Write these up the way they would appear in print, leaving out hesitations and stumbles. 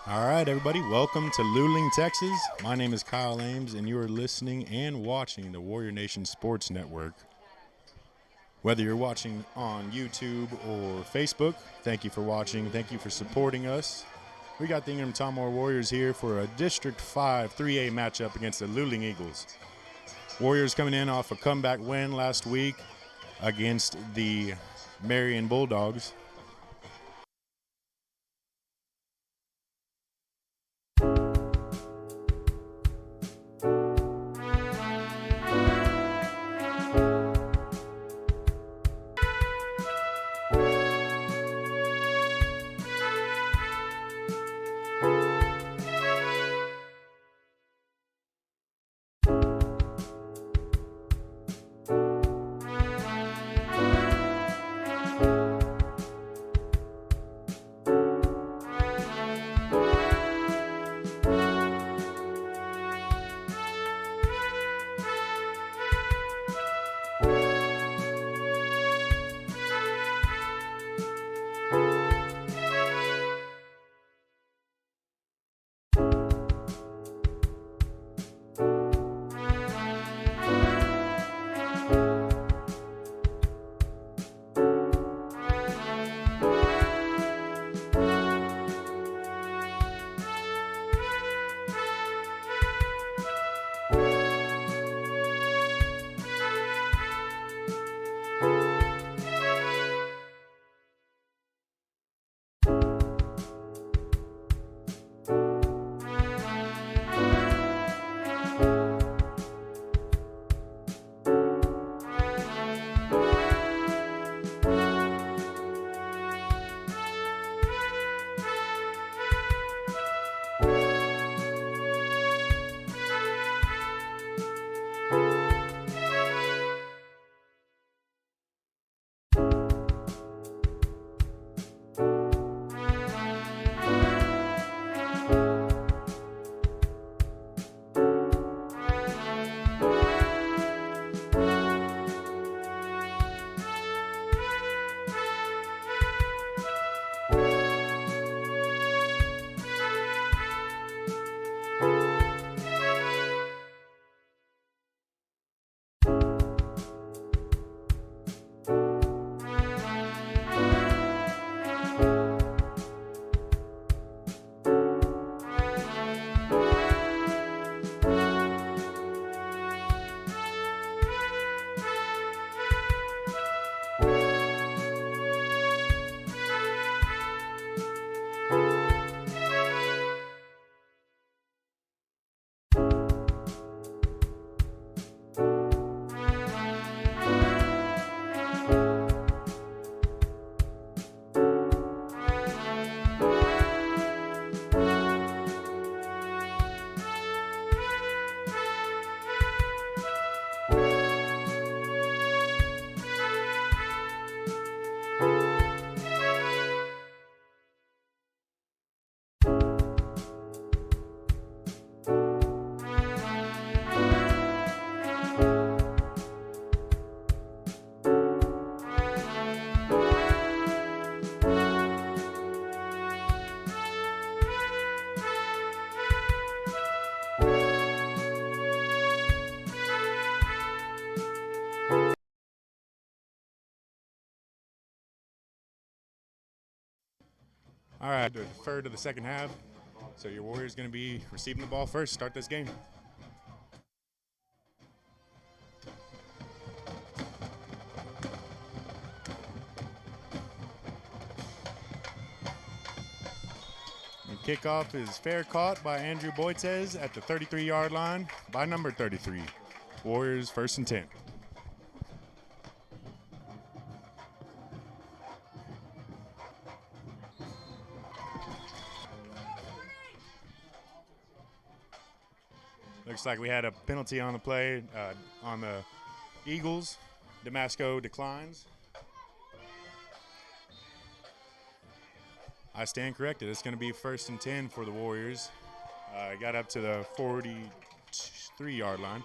All right, everybody, welcome to Luling, Texas. My name is Kyle Ames, and you are listening and watching the Warrior Nation Sports Network. Whether you're watching on YouTube or Facebook, thank you for watching. Thank you for supporting us. We got the Ingham Tomahawk Warriors here for a District 5 3A matchup against the Luling Eagles. Warriors coming in off a comeback win last week against the Marion Bulldogs. All right, defer to the second half. So your Warriors going to be receiving the ball first. Start this game. And kickoff is fair caught by Andrew Boitez at the 33-yard line by number 33. Warriors 1st and 10. Looks like we had a penalty on the play on the Eagles. Damasco declines. I stand corrected. It's going to be 1st and 10 for the Warriors. Got up to the 43-yard line.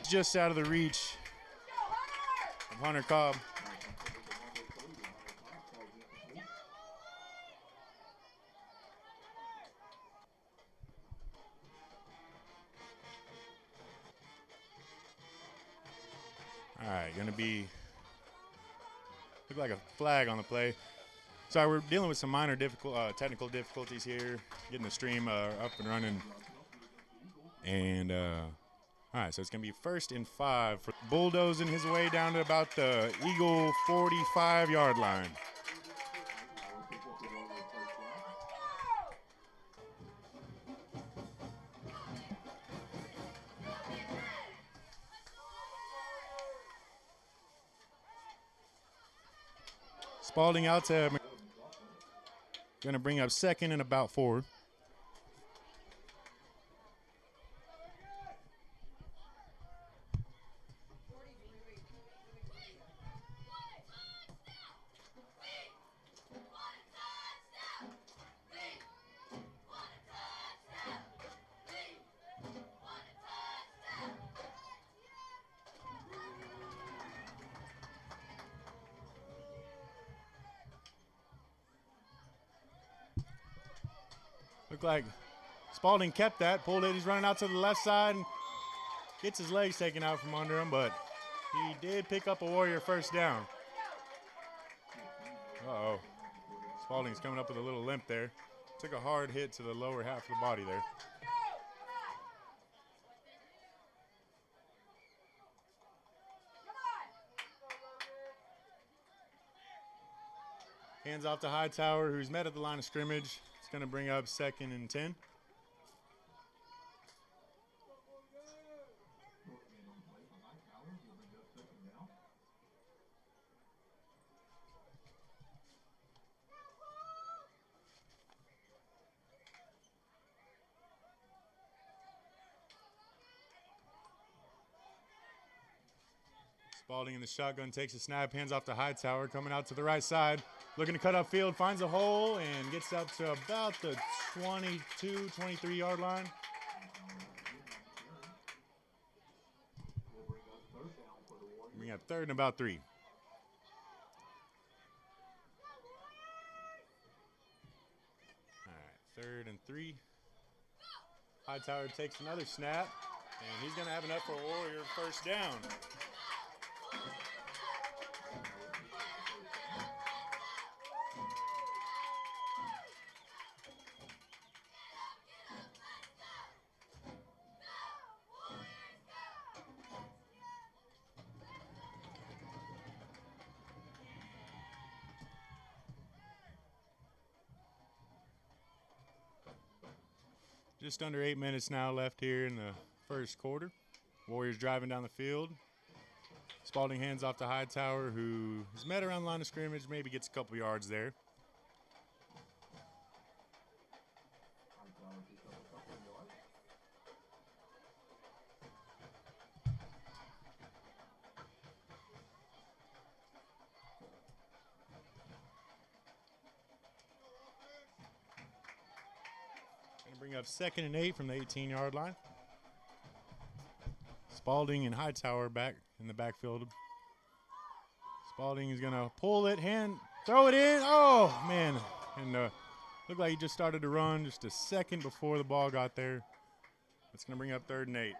just out of the reach of Hunter Cobb. All right, gonna be, look like a flag on the play. Sorry, we're dealing with some minor technical difficulties here, getting the stream up and running. And all right, so it's gonna be 1st and 5 for bulldozing his way down to about the Eagle 45-yard line. Spalding out to, gonna bring up 2nd and about 4. Looked like Spalding kept that, pulled it. He's running out to the left side and gets his legs taken out from under him, but he did pick up a Warrior 1st down. Uh-oh. Spalding's coming up with a little limp there. Took a hard hit to the lower half of the body there. Hands off to Hightower, who's met at the line of scrimmage. It's going to bring up 2nd and 10. Spalding in the shotgun takes a snap, hands off to Hightower, coming out to the right side. Looking to cut upfield, finds a hole, and gets up to about the 22, 23-yard line. We got 3rd and about 3. All right, 3rd and 3. Hightower takes another snap, and he's going to have enough for a Warrior 1st down. Just under 8 minutes now left here in the 1st quarter. Warriors driving down the field. Spalding hands off to Hightower, who is met around the line of scrimmage, maybe gets a couple yards there. Bring up 2nd and 8 from the 18-yard line. Spalding and Hightower back in the backfield. Spalding is going to pull it, throw it in. Oh, man. And looked like he just started to run just a second before the ball got there. It's going to bring up 3rd and 8.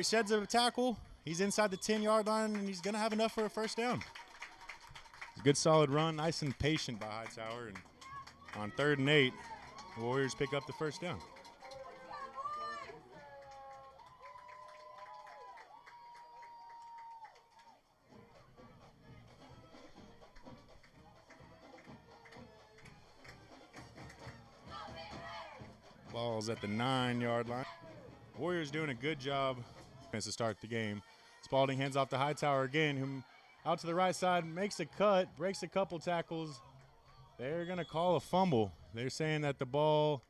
Sheds a tackle. He's inside the 10-yard line, and he's going to have enough for a 1st down. It's a good, solid run, nice and patient by Hightower. And on 3rd and 8, the Warriors pick up the 1st down. Ball's at the 9-yard line. Warriors doing a good job to start the game. Spalding hands off to Hightower again, who out to the right side, makes a cut, breaks a couple tackles. They're going to call a fumble. They're saying that the ball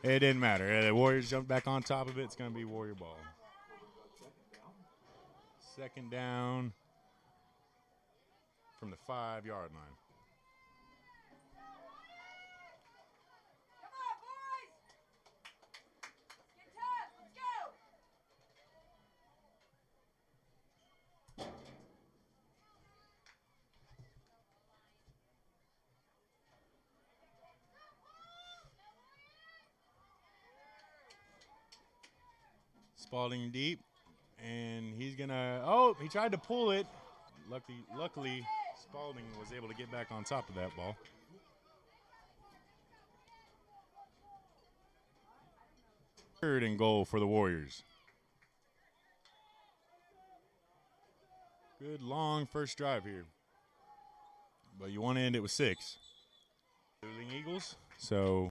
It didn't matter. The Warriors jumped back on top of it. It's going to be Warrior ball. Second down from the 5-yard line. Spalding deep, and he's gonna. Oh, he tried to pull it. Luckily, Spalding was able to get back on top of that ball. Third and goal for the Warriors. Good long first drive here, but you want to end it with 6. Luling Eagles. So.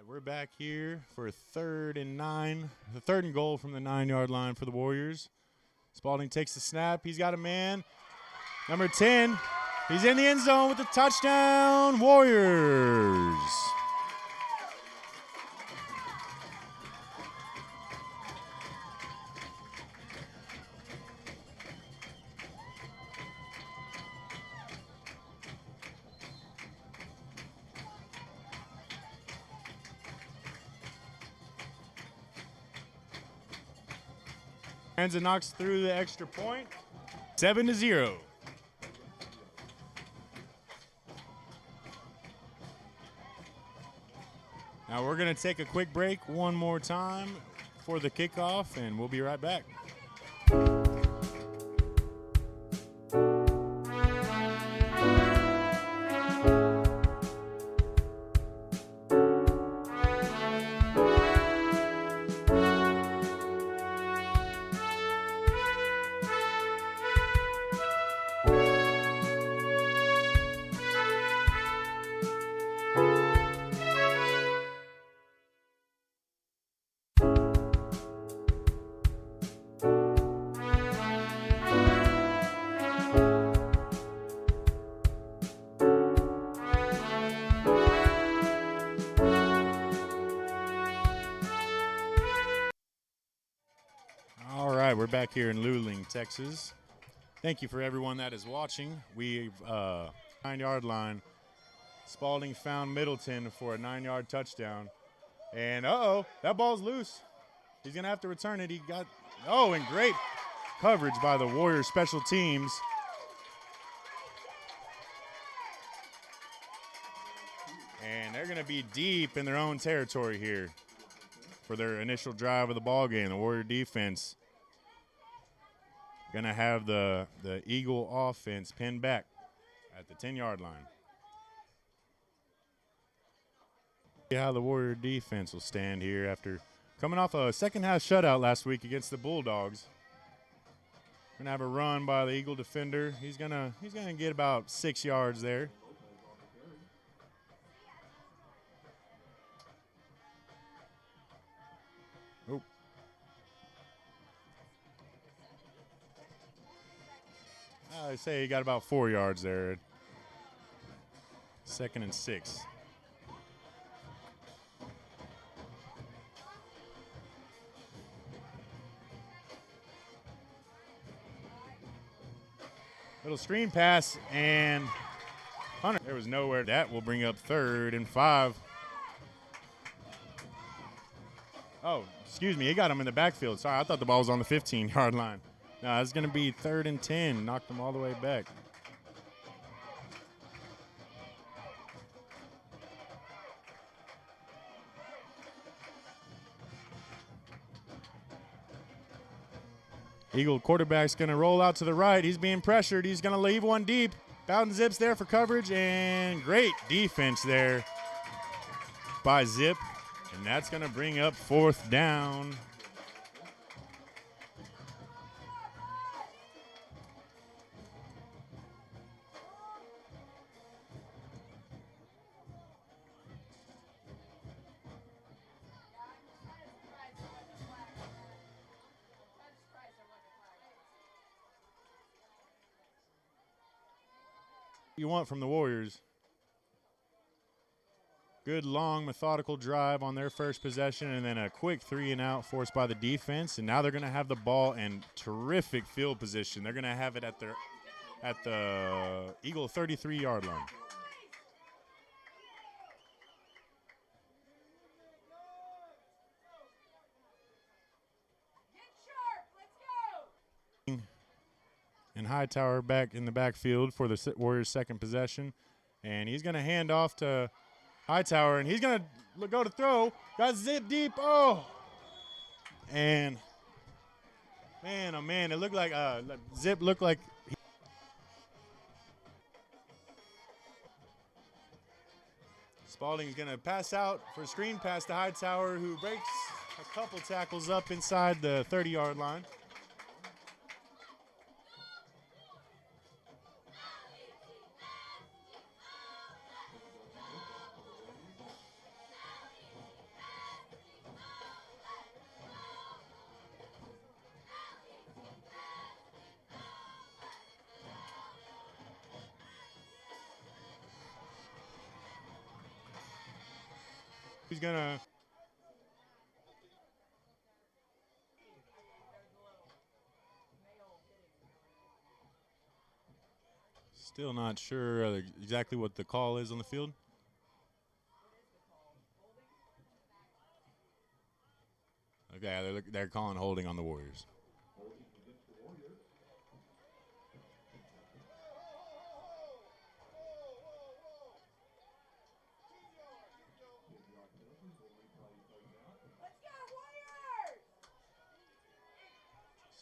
We're back here for 3rd and 9. The 3rd and goal from the 9-yard line for the Warriors. Spalding takes the snap. He's got a man. Number 10. He's in the end zone with the touchdown. Warriors. And knocks through the extra point. 7-0. Now we're going to take a quick break one more time for the kickoff, and we'll be right back. We're back here in Luling, Texas. Thank you for everyone that is watching. We've 9-yard line. Spalding found Middleton for a 9-yard touchdown. And that ball's loose. He's gonna have to return it. And great coverage by the Warriors special teams. And they're gonna be deep in their own territory here for their initial drive of the ball game. The Warrior defense going to have the Eagle offense pinned back at the 10-yard line. See how the Warrior defense will stand here after coming off a second-half shutout last week against the Bulldogs. Going to have a run by the Eagle defender. He's gonna get about 6 yards there. I say he got about 4 yards there. 2nd and 6. Little screen pass, and Hunter. There was nowhere. That will bring up 3rd and 5. Oh, excuse me. He got him in the backfield. Sorry, I thought the ball was on the 15-yard line. No, it's going to be 3rd and 10. Knocked them all the way back. Eagle quarterback's going to roll out to the right. He's being pressured. He's going to leave one deep. Bowden Zips there for coverage, and great defense there by Zip, and that's going to bring up 4th down. You want from the Warriors. Good, long, methodical drive on their first possession, and then a quick 3-and-out forced by the defense. And now they're going to have the ball in terrific field position. They're going to have it at the Eagle 33-yard line. And Hightower back in the backfield for the Warriors' second possession. And he's going to hand off to Hightower, and he's going to go to throw. Got Zip deep. Oh! And, man, oh, man, it looked like Zip looked like Spalding's going to pass out for a screen pass to Hightower, who breaks a couple tackles up inside the 30-yard line. He's gonna still not sure exactly what the call is on the field. Okay, they're calling holding on the Warriors.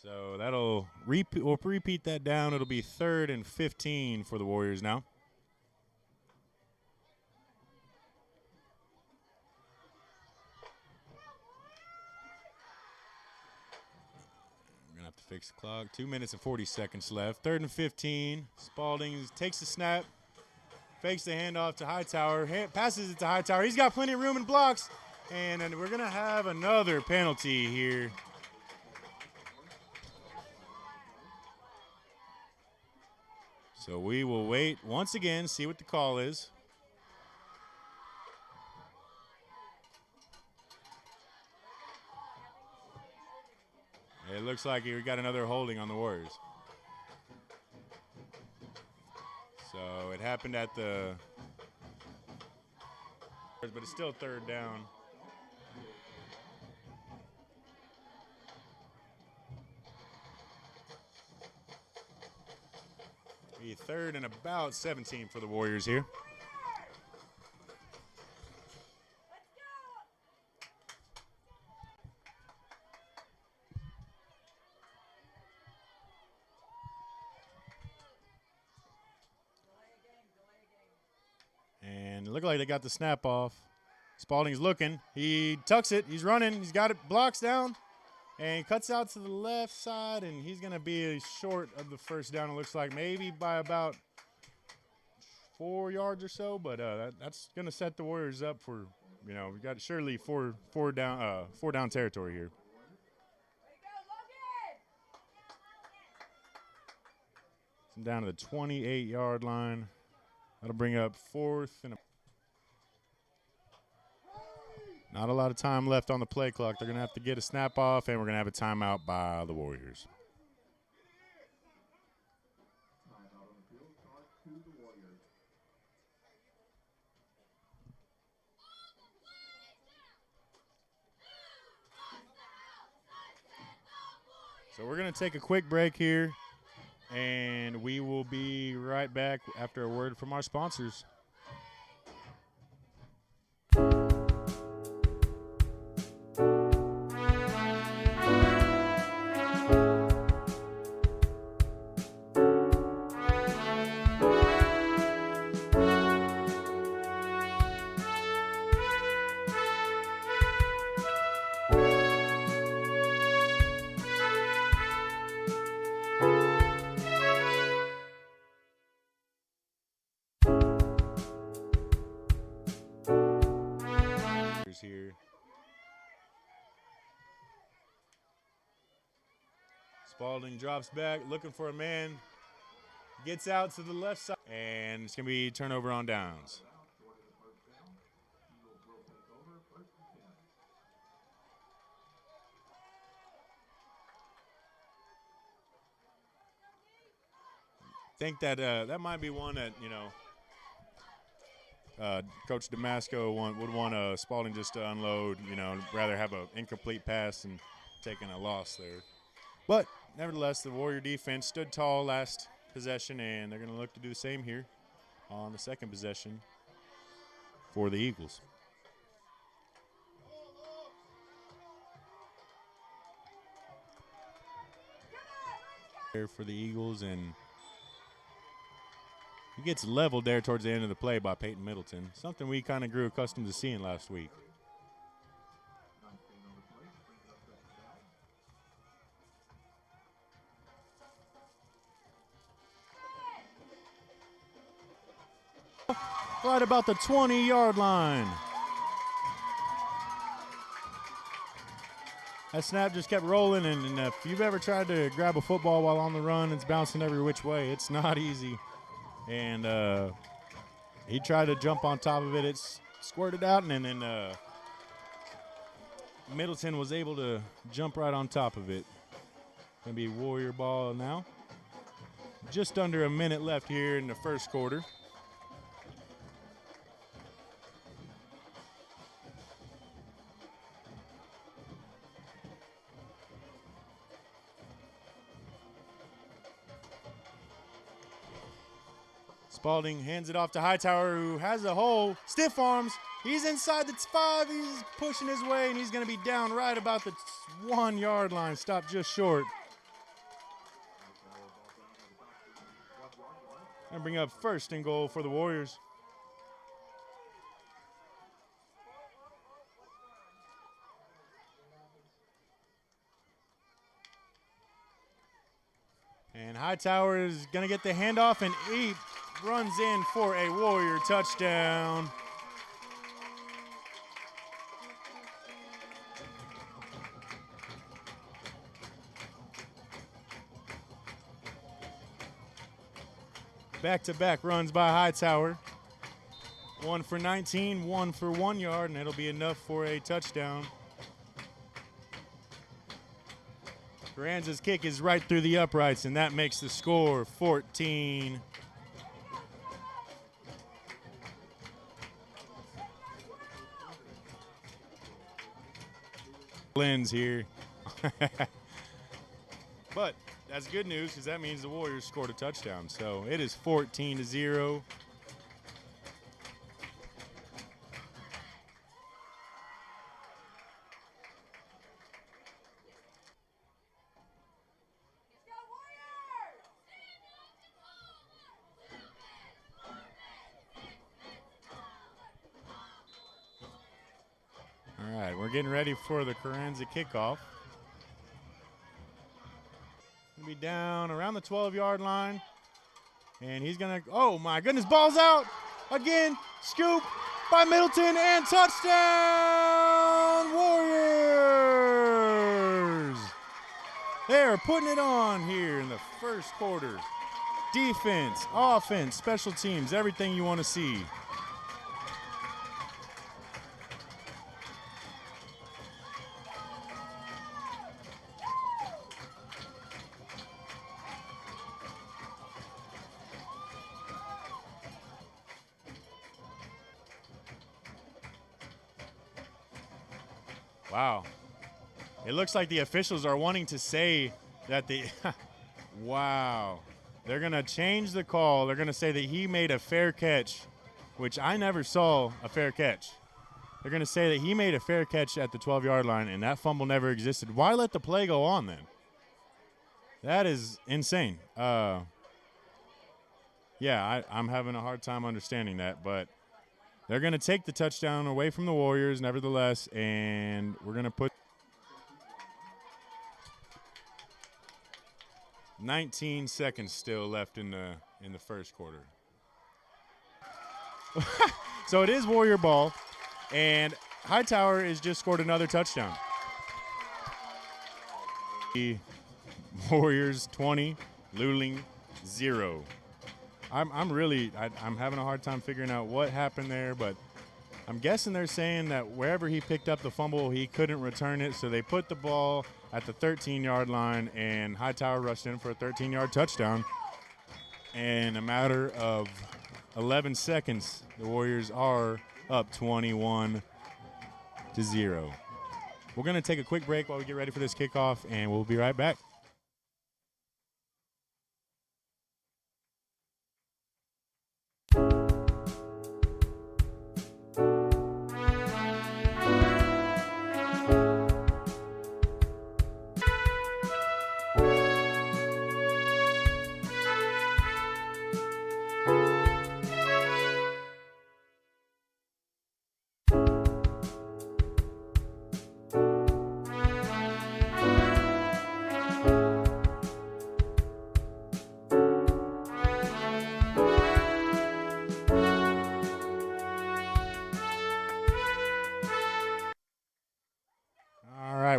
So that'll we'll repeat that down. It'll be 3rd and 15 for the Warriors now. We're gonna have to fix the clock. 2 minutes and 40 seconds left. 3rd and 15. Spalding takes the snap, fakes the handoff to Hightower, passes it to Hightower. He's got plenty of room and blocks, and then we're gonna have another penalty here. So we will wait once again, see what the call is. It looks like we got another holding on the Warriors. So it happened at the, but it's still 3rd down. Be 3rd and about 17 for the Warriors here. And it looked like they got the snap off. Spalding's looking. He tucks it. He's running. He's got it. Blocks down. And he cuts out to the left side, and he's going to be short of the first down, it looks like, maybe by about 4 yards or so. But that's going to set the Warriors up for, we got surely four down territory here. Down to the 28-yard line. That'll bring up 4th and not a lot of time left on the play clock. They're going to have to get a snap off, and we're going to have a timeout by the Warriors. So we're going to take a quick break here, and we will be right back after a word from our sponsors. here. Spalding drops back, looking for a man. Gets out to the left side, and it's going to be turnover on downs. Think that that might be one that, you know, Coach Damasco would want Spalding just to unload, you know, rather have an incomplete pass and taking a loss there. But nevertheless, the Warrior defense stood tall last possession, and they're going to look to do the same here on the second possession for the Eagles. For the Eagles, and he gets leveled there towards the end of the play by Peyton Middleton, something we kind of grew accustomed to seeing last week. Right about the 20-yard line. That snap just kept rolling, and if you've ever tried to grab a football while on the run, it's bouncing every which way. It's not easy. And he tried to jump on top of it. It's squirted out, and then Middleton was able to jump right on top of it. Going to be Warrior ball now. Just under a minute left here in the first quarter. Spalding hands it off to Hightower, who has a hole. Stiff arms. He's inside the 5. He's pushing his way, and he's going to be down right about the 1-yard line. Stopped just short. And bring up first and goal for the Warriors. And Hightower is going to get the handoff, and he runs in for a Warrior touchdown. Back-to-back runs by Hightower. 1 for 19, 1 for 1 yard, and it'll be enough for a touchdown. Carranza's kick is right through the uprights, and that makes the score 14. Lens here. But that's good news, because that means the Warriors scored a touchdown. So it is 14-0. All right, we're getting ready for the Carranza kickoff. Gonna be down around the 12-yard line, and he's gonna, oh my goodness, ball's out again, scoop by Middleton, and touchdown Warriors! They're putting it on here in the first quarter. Defense, offense, special teams, everything you want to see. Wow. It looks like the officials are wanting to say that the wow. They're going to change the call. They're going to say that he made a fair catch, which I never saw a fair catch. They're going to say that he made a fair catch at the 12-yard line, and that fumble never existed. Why let the play go on then? That is insane. Yeah, I'm having a hard time understanding that, but they're going to take the touchdown away from the Warriors, nevertheless, and we're going to put 19 seconds still left in the first quarter. So it is Warrior ball, and Hightower has just scored another touchdown. Warriors 20, Luling 0. I'm having a hard time figuring out what happened there, but I'm guessing they're saying that wherever he picked up the fumble, he couldn't return it, so they put the ball at the 13-yard line, and Hightower rushed in for a 13-yard touchdown. In a matter of 11 seconds, the Warriors are up 21-0. We're going to take a quick break while we get ready for this kickoff, and we'll be right back.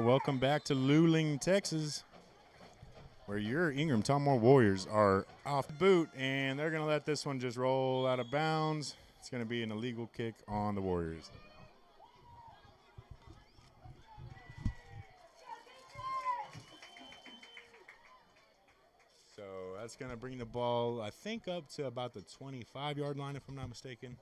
Welcome back to Luling, Texas, where your Ingram Tullamore Warriors are off boot, and they're going to let this one just roll out of bounds. It's going to be an illegal kick on the Warriors. So that's going to bring the ball, I think, up to about the 25-yard line, if I'm not mistaken.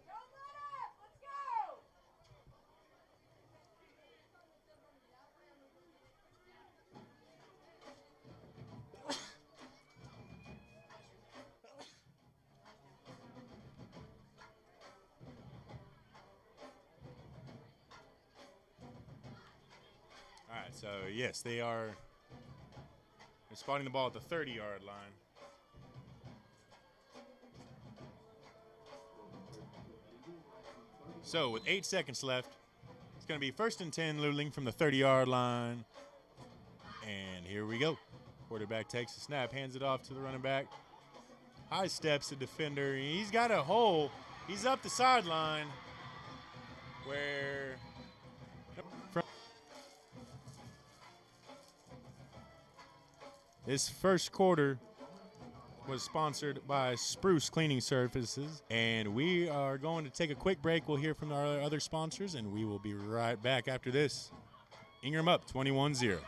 All right, so yes, they're spotting the ball at the 30-yard line. So with 8 seconds left, it's going to be 1st and 10, Luling from the 30-yard line. And here we go. Quarterback takes the snap, hands it off to the running back. High steps the defender. He's got a hole. He's up the sideline where this first quarter was sponsored by Spruce Cleaning Services, and we are going to take a quick break. We'll hear from our other sponsors, and we will be right back after this. Ingram up 21-0.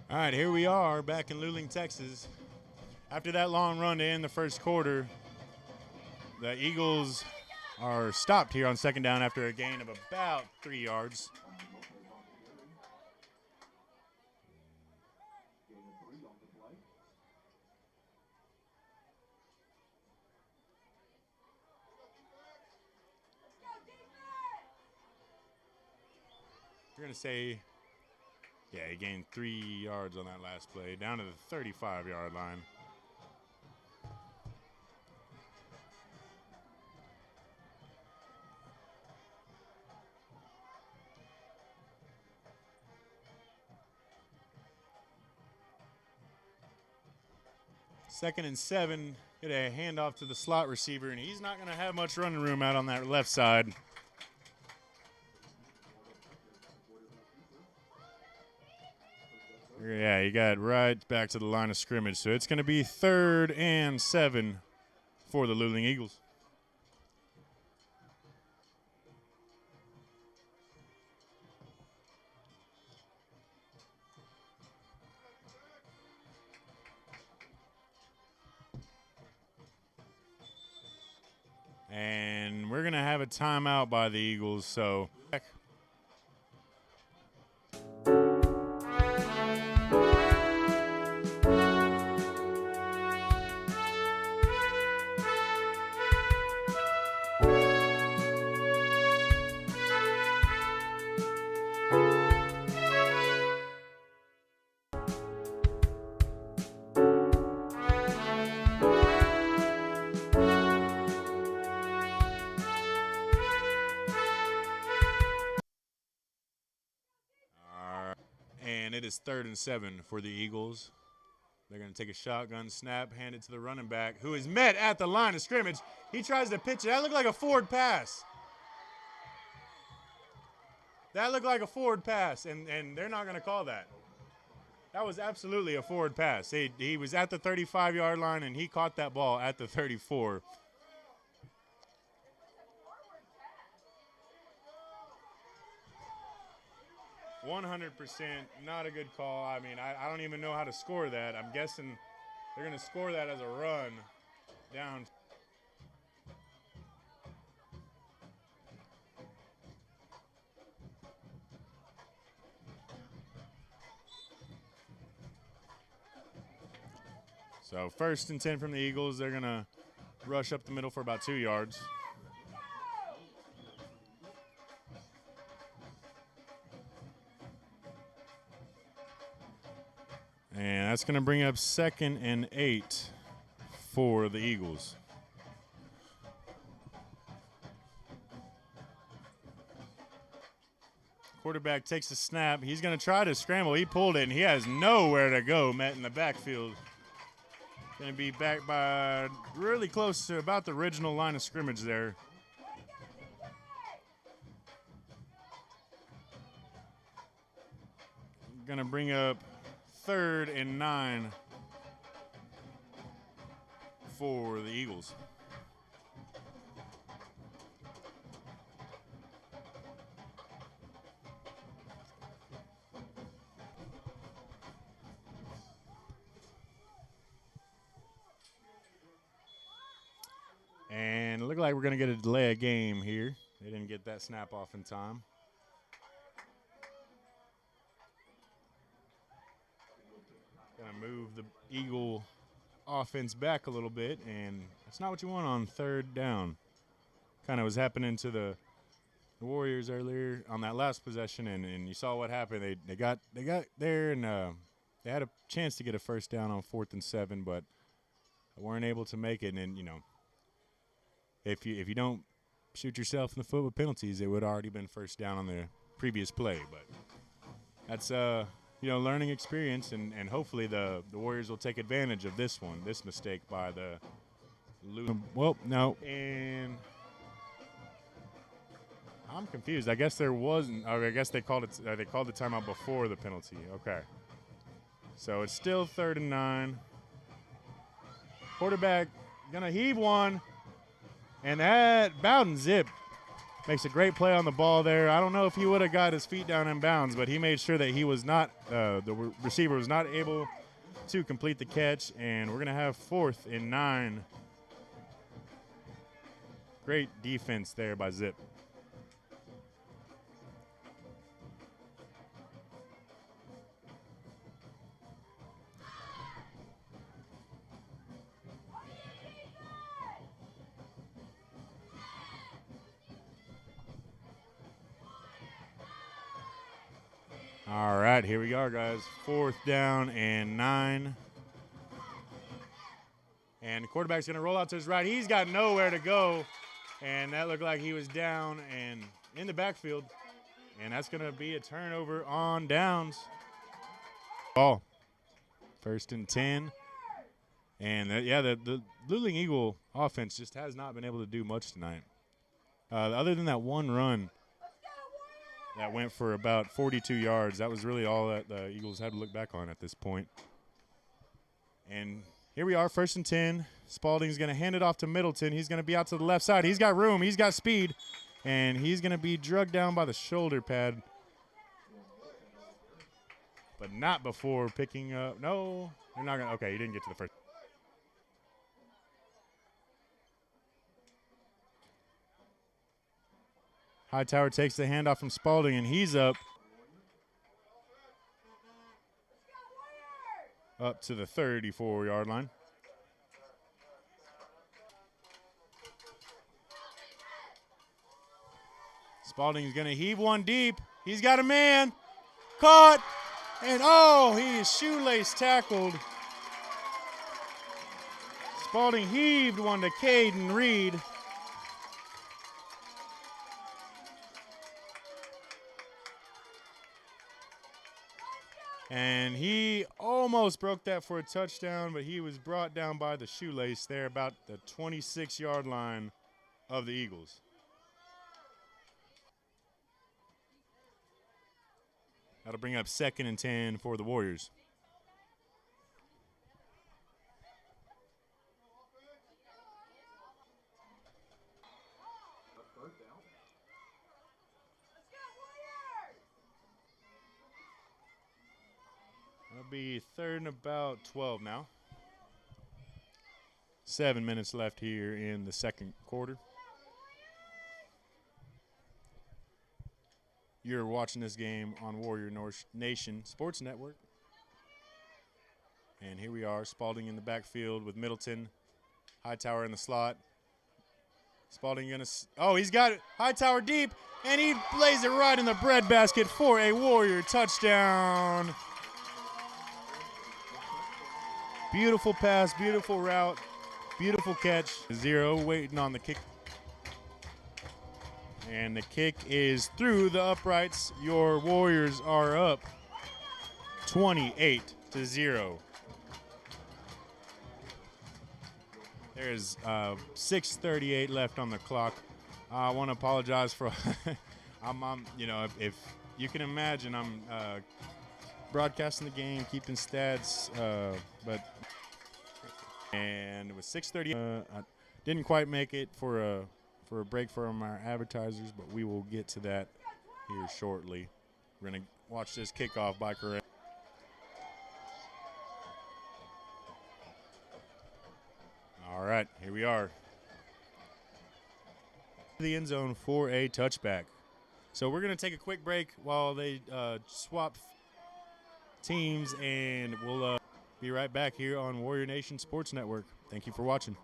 All right, here we are back in Luling, Texas. After that long run to end the first quarter, the Eagles are stopped here on 2nd down after a gain of about 3 yards. You're going to say, yeah, he gained 3 yards on that last play, down to the 35-yard line. Second and 7, get a handoff to the slot receiver, and he's not going to have much running room out on that left side. Yeah, he got right back to the line of scrimmage. So it's going to be 3rd and 7 for the Luling Eagles. And we're going to have a timeout by the Eagles. So And it is 3rd and 7 for the Eagles. They're going to take a shotgun snap, hand it to the running back, who is met at the line of scrimmage. He tries to pitch it. That looked like a forward pass. That looked like a forward pass, and they're not going to call that. That was absolutely a forward pass. He was at the 35-yard line, and he caught that ball at the 34. "100% not a good call. I mean, I don't even know how to score that. I'm guessing they're going to score that as a run down. So 1st and 10 from the Eagles. They're going to rush up the middle for about 2 yards. And that's going to bring up 2nd and 8 for the Eagles. Quarterback takes the snap. He's going to try to scramble. He pulled it, and he has nowhere to go, met in the backfield. Going to be back by really close to about the original line of scrimmage there. Going to bring up 3rd and 9 for the Eagles. And it looked like we're going to get a delay of game here. They didn't get that snap off in time. Going to move the Eagle offense back a little bit, and that's not what you want on 3rd down. Kind of was happening to the Warriors earlier on that last possession, and you saw what happened. They got there, and they had a chance to get a 1st down on 4th and 7, but weren't able to make it. And you know, if you don't shoot yourself in the foot with penalties, it would have already been 1st down on the previous play. But that's learning experience, and hopefully the Warriors will take advantage of this mistake by the well, no. And I'm confused. I guess there wasn't. I guess they called it. They called the timeout before the penalty. Okay. So it's still 3rd and 9. Quarterback gonna heave one, and that Bowden Zip makes a great play on the ball there. I don't know if he would have got his feet down in bounds, but he made sure that he was not, the receiver was not able to complete the catch, and we're going to have 4th and 9. Great defense there by Zip. All right, here we are, guys. 4th down and 9. And the quarterback's going to roll out to his right. He's got nowhere to go, and that looked like he was down and in the backfield. And that's going to be a turnover on downs. Ball. 1st and 10. And, the Luling Eagle offense just has not been able to do much tonight. Other than that one run that went for about 42 yards. That was really all that the Eagles had to look back on at this point. And here we are, 1st and 10. Spalding's going to hand it off to Middleton. He's going to be out to the left side. He's got room. He's got speed. And he's going to be drugged down by the shoulder pad. But not before picking up. No, they're not going to. Okay, he didn't get to the first. Hightower takes the handoff from Spalding, and he's up to the 34-yard line. Spalding's going to heave one deep. He's got a man. Caught. And, he is shoelace tackled. Spalding heaved one to Caden Reed. And he almost broke that for a touchdown, but he was brought down by the shoelace there about the 26-yard line of the Eagles. That'll bring up 2nd and 10 for the Warriors. That'll be 3rd and about 12 now. 7 minutes left here in the second quarter. You're watching this game on Warrior Nation Sports Network. And here we are, Spalding in the backfield with Middleton. Hightower in the slot. Spalding gonna, he's got it. Hightower deep, and he lays it right in the breadbasket for a Warrior touchdown. Beautiful pass, beautiful route, beautiful catch. 0 waiting on the kick. And the kick is through the uprights. Your Warriors are up 28-0. There's 6:38 left on the clock. I want to apologize for, if you can imagine, I'm broadcasting the game, keeping stats, and it was 6:30. I didn't quite make it for a break from our advertisers, but we will get to that here shortly. We're gonna watch this kickoff by Correa. All right, here we are. The end zone for a touchback. So we're going to take a quick break while they swap teams, and we'll be right back here on Warrior Nation Sports Network. Thank you for watching.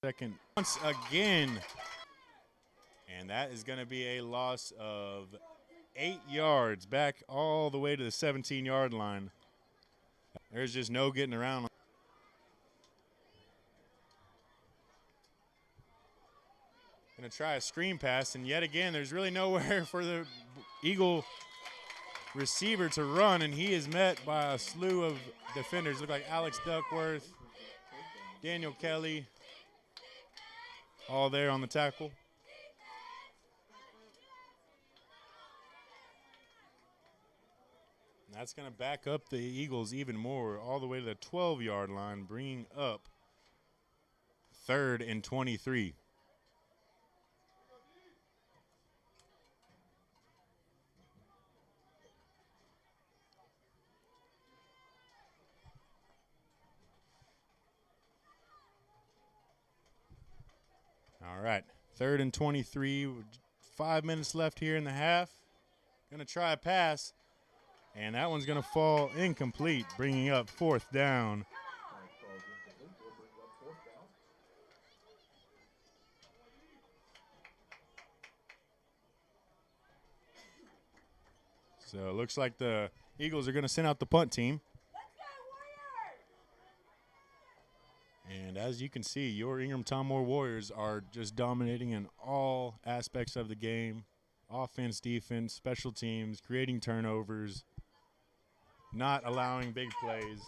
Second once again, and that is going to be a loss of 8 yards back all the way to the 17-yard line. There's just no getting around. Going to try a screen pass, and yet again there's really nowhere for the Eagle receiver to run, and he is met by a slew of defenders. Look like Alex Duckworth, Daniel Kelly, all there on the tackle. And that's going to back up the Eagles even more, all the way to the 12-yard line, bringing up 3rd and 23. All right, 3rd and 23, 5 minutes left here in the half. Going to try a pass, and that one's going to fall incomplete, bringing up 4th down. So it looks like the Eagles are going to send out the punt team. And as you can see, your Ingram-Tomball Warriors are just dominating in all aspects of the game. Offense, defense, special teams, creating turnovers, not allowing big plays.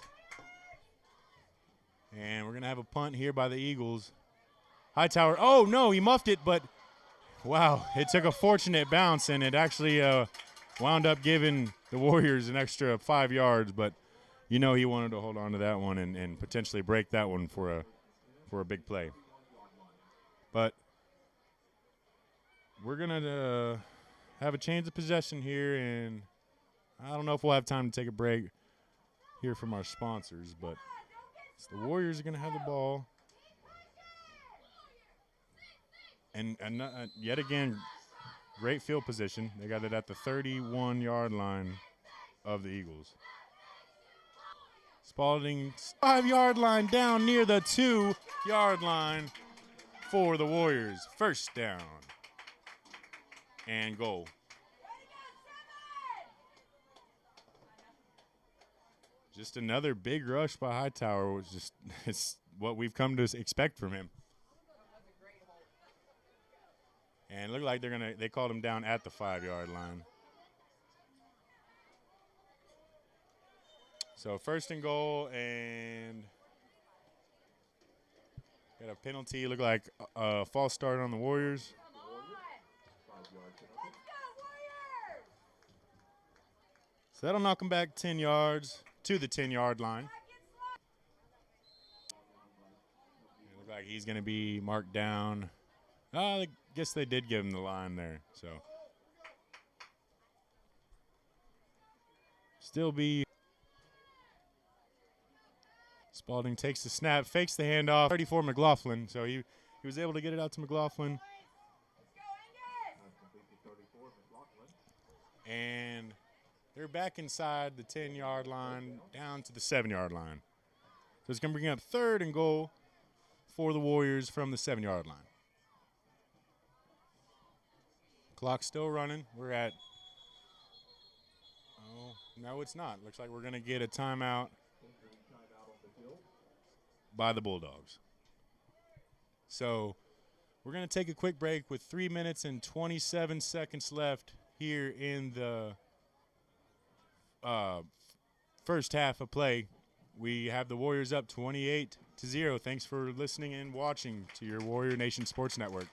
And we're going to have a punt here by the Eagles. Hightower, oh no, he muffed it, but wow, it took a fortunate bounce, and it actually wound up giving the Warriors an extra 5 yards, but he wanted to hold on to that one and potentially break that one for a big play. But we're going to have a change of possession here, and I don't know if we'll have time to take a break here from our sponsors, but the Warriors are going to have the ball. And yet again, great field position. They got it at the 31-yard line of the Eagles. Spalding 5-yard line down near the 2-yard line for the Warriors. 1st down and goal. Just another big rush by Hightower. It's what we've come to expect from him. And it looked like they called him down at the 5-yard line. So 1st and goal, and got a penalty. Looked like a false start on the Warriors. So that'll knock him back 10 yards to the 10-yard line. It looks like he's going to be marked down. I guess they did give him the line there. So still be. Spalding takes the snap, fakes the handoff. 34 McLaughlin. So he was able to get it out to McLaughlin. And they're back inside the 10-yard line, down to the 7-yard line. So it's going to bring up 3rd and goal for the Warriors from the 7-yard line. Clock's still running. We're at, oh, no, it's not. Looks like we're going to get a timeout by the Bulldogs. So we're going to take a quick break with 3 minutes and 27 seconds left here in the first half of play. We have the Warriors up 28-0. Thanks for listening and watching to your Warrior Nation Sports Network.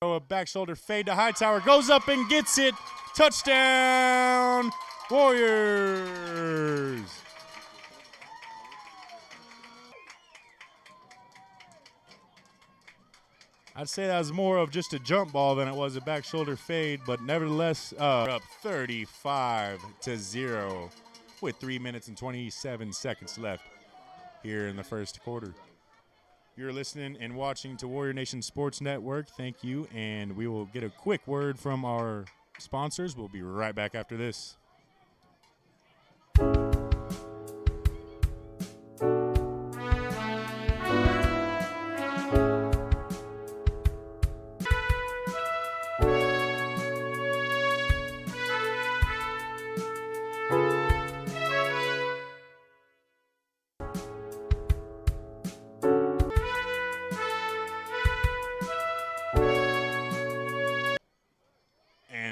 A back shoulder fade to Hightower, goes up and gets it. Touchdown, Warriors. I'd say that was more of just a jump ball than it was a back shoulder fade, but nevertheless, up 35-0 with 3 minutes and 27 seconds left here in the first quarter. You're listening and watching to Warrior Nation Sports Network. Thank you, and we will get a quick word from our sponsors. We'll be right back after this.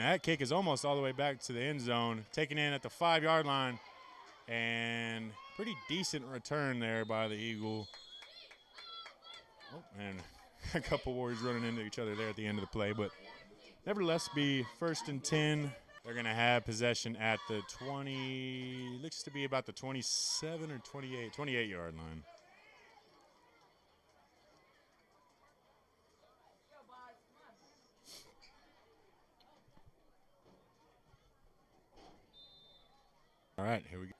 That kick is almost all the way back to the end zone, taken in at the 5-yard line, and pretty decent return there by the Eagle. Oh, and a couple Warriors running into each other there at the end of the play, but nevertheless be 1st and 10. They're going to have possession at the 20, looks to be about the 27 or 28-yard line. All right, here we go.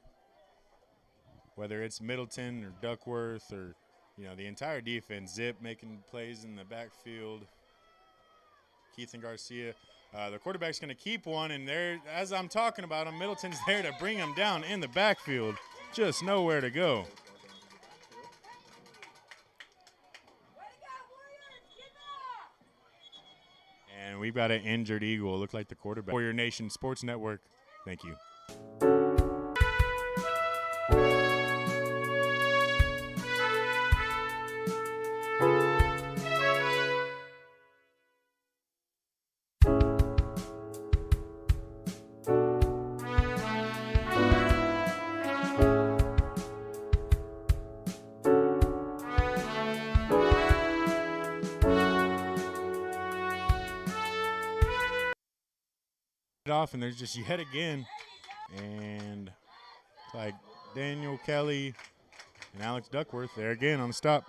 Whether it's Middleton or Duckworth or, the entire defense, Zip making plays in the backfield, Keith and Garcia. The quarterback's going to keep one, and there, as I'm talking about him, Middleton's there to bring him down in the backfield. Just nowhere to go. And we've got an injured Eagle. Looked like the quarterback. Warrior Nation Sports Network, thank you. Off, and there's just yet again, and like Daniel Kelly and Alex Duckworth there again on the stop.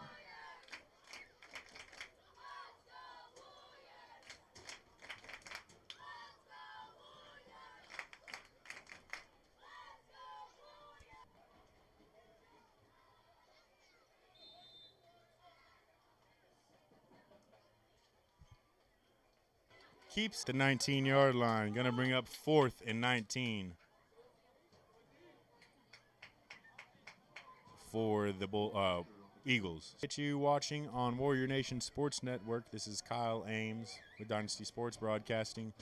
keeps the 19-yard line. Going to bring up 4th and 19 for the Eagles. Get you watching on Warrior Nation Sports Network. This is Kyle Ames with Dynasty Sports Broadcasting.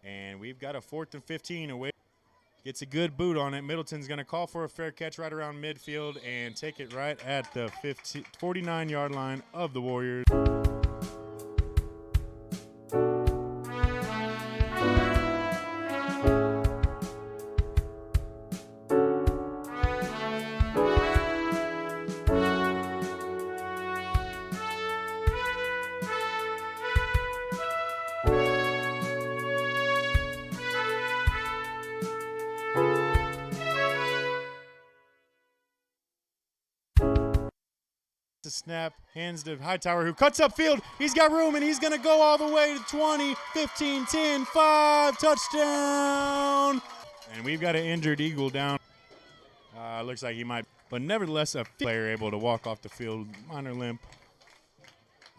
And we've got a 4th and 15 away. Gets a good boot on it. Middleton's going to call for a fair catch right around midfield and take it right at the 49-yard line of the Warriors. The snap, hands to Hightower, who cuts upfield. He's got room, and he's going to go all the way to 20, 15, 10, 5, touchdown. And we've got an injured Eagle down. Looks like he might, but nevertheless, a player able to walk off the field, minor limp.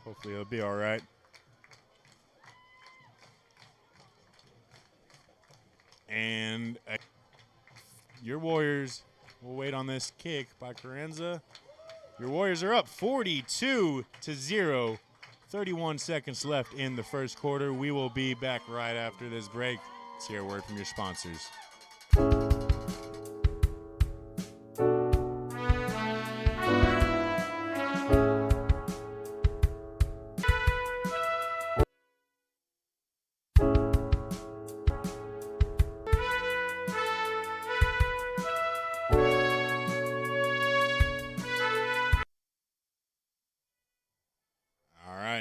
Hopefully he'll be all right. And your Warriors will wait on this kick by Carranza. Your Warriors are up 42-0. 31 seconds left in the first quarter. We will be back right after this break. Let's hear a word from your sponsors.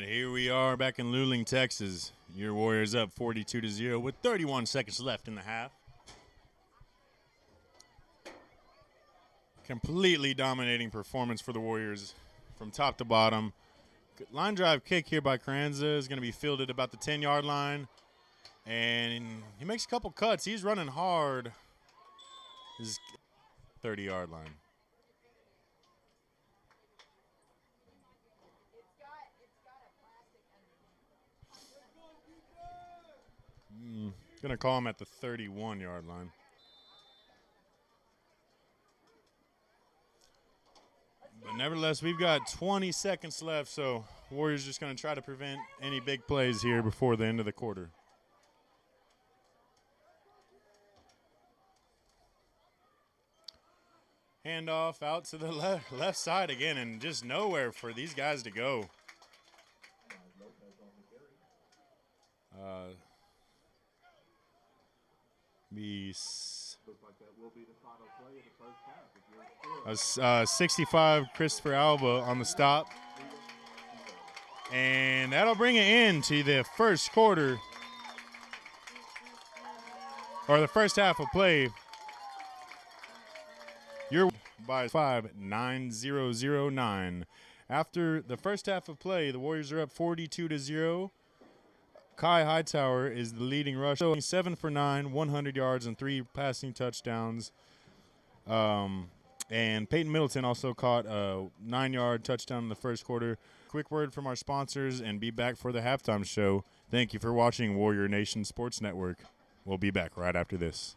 Here we are back in Luling, Texas. Your Warriors up 42-0 with 31 seconds left in the half. Completely dominating performance for the Warriors from top to bottom. Good line drive kick here by Carranza is going to be fielded about the 10-yard line. And he makes a couple cuts. He's running hard. His 30-yard line. Going to call him at the 31-yard line. But nevertheless, we've got 20 seconds left, so Warriors just going to try to prevent any big plays here before the end of the quarter. Handoff out to the left side again, and just nowhere for these guys to go. A 65 Christopher Alba on the stop. And that'll bring it into the first quarter, or the first half of play. You're by 5-9-0-0-9. After the first half of play, the Warriors are up 42-0. Kai Hightower is the leading rusher, 7 for 9, 100 yards and 3 passing touchdowns. And Peyton Middleton also caught a 9-yard touchdown in the first quarter. Quick word from our sponsors and be back for the halftime show. Thank you for watching Warrior Nation Sports Network. We'll be back right after this.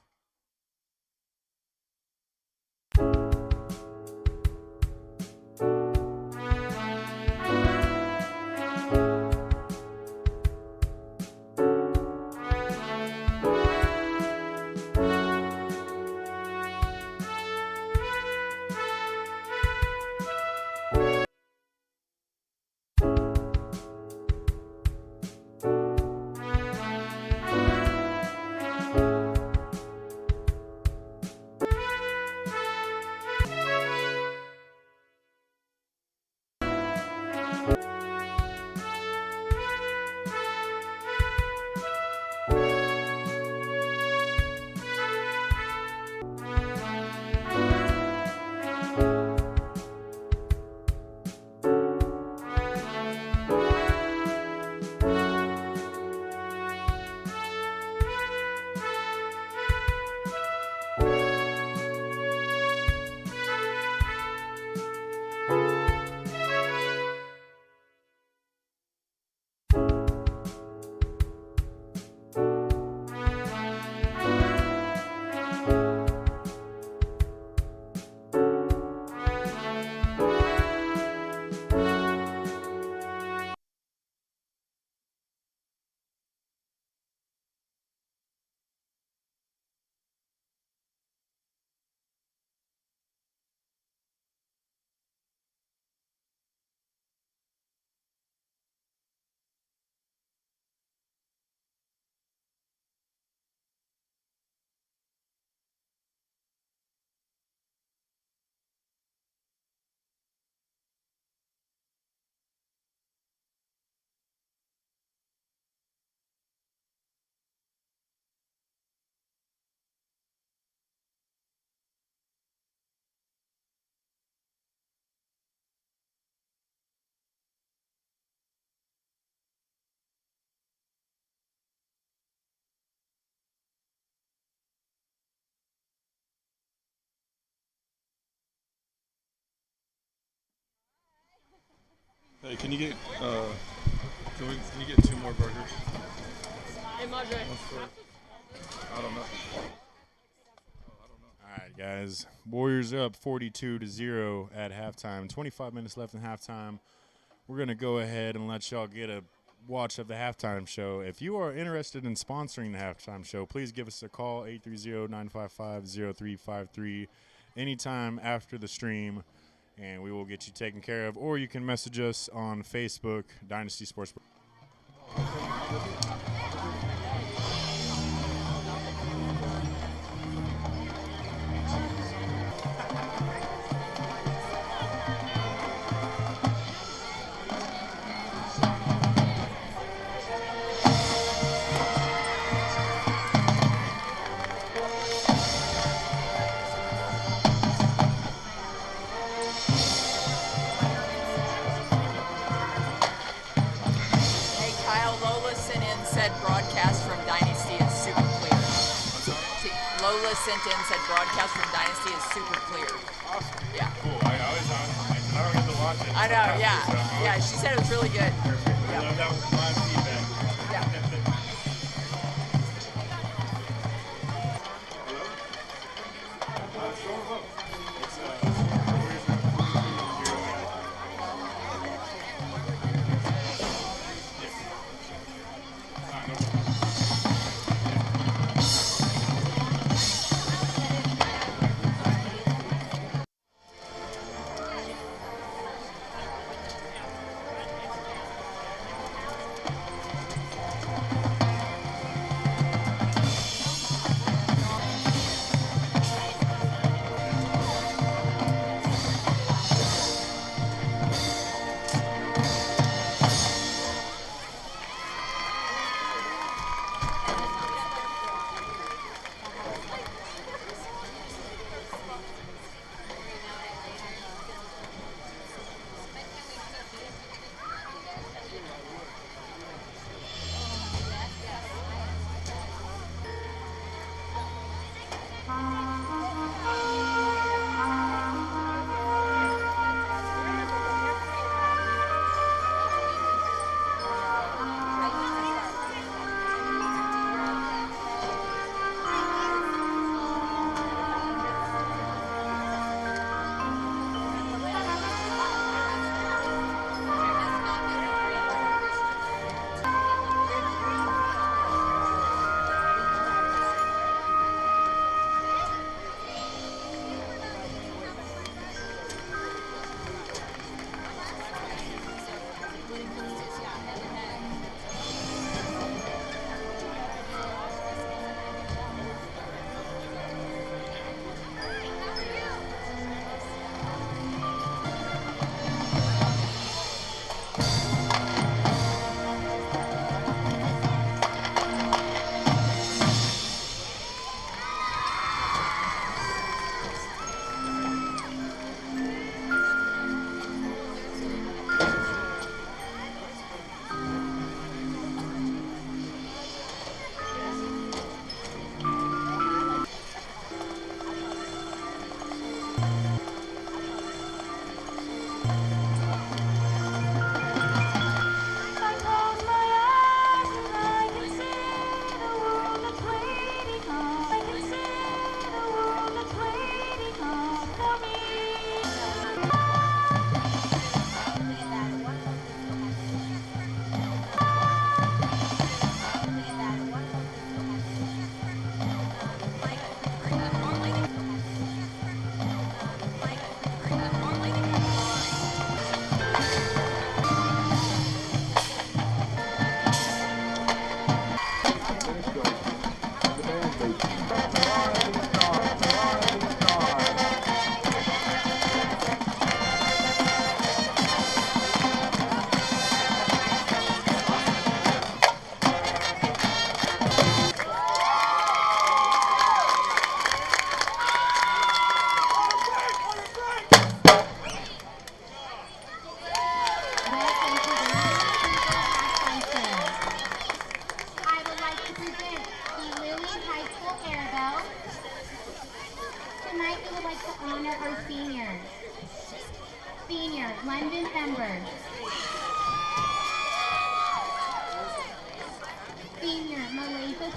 Hey, can you get can you get 2 more burgers? Hey, Madre. I don't know. All right, guys. Warriors up 42-0 at halftime. 25 minutes left in halftime. We're going to go ahead and let y'all get a watch of the halftime show. If you are interested in sponsoring the halftime show, please give us a call, 830-955-0353, anytime after the stream, and we will get you taken care of. Or you can message us on Facebook, Dynasty Sports. Sent in said broadcast from Dynasty is super clear. Awesome. Yeah. Cool. I don't get to watch it. I know, yeah. Yeah, she said it was really good. Perfect. Yeah. I love that live feedback. Yeah.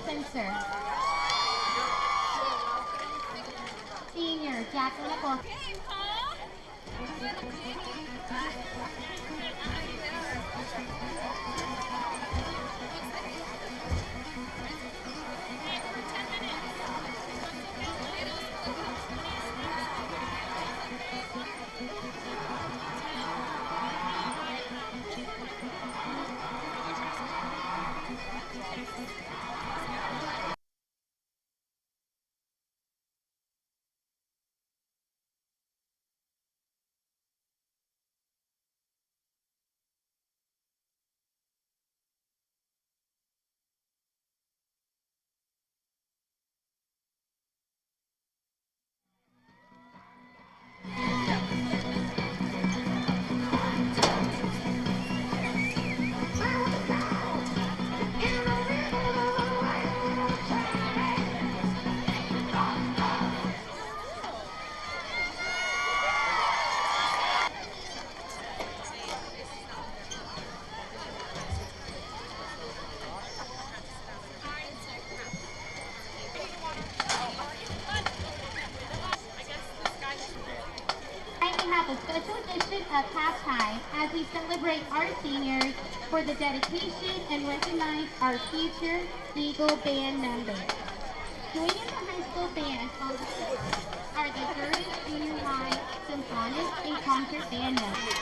Spencer. Senior, Jacqueline. A special edition of halftime as we celebrate our seniors for the dedication and recognize our future Eagle Band members. Joining the high school band on the field are the Gurdon Junior High Symphonic and Concert Band members.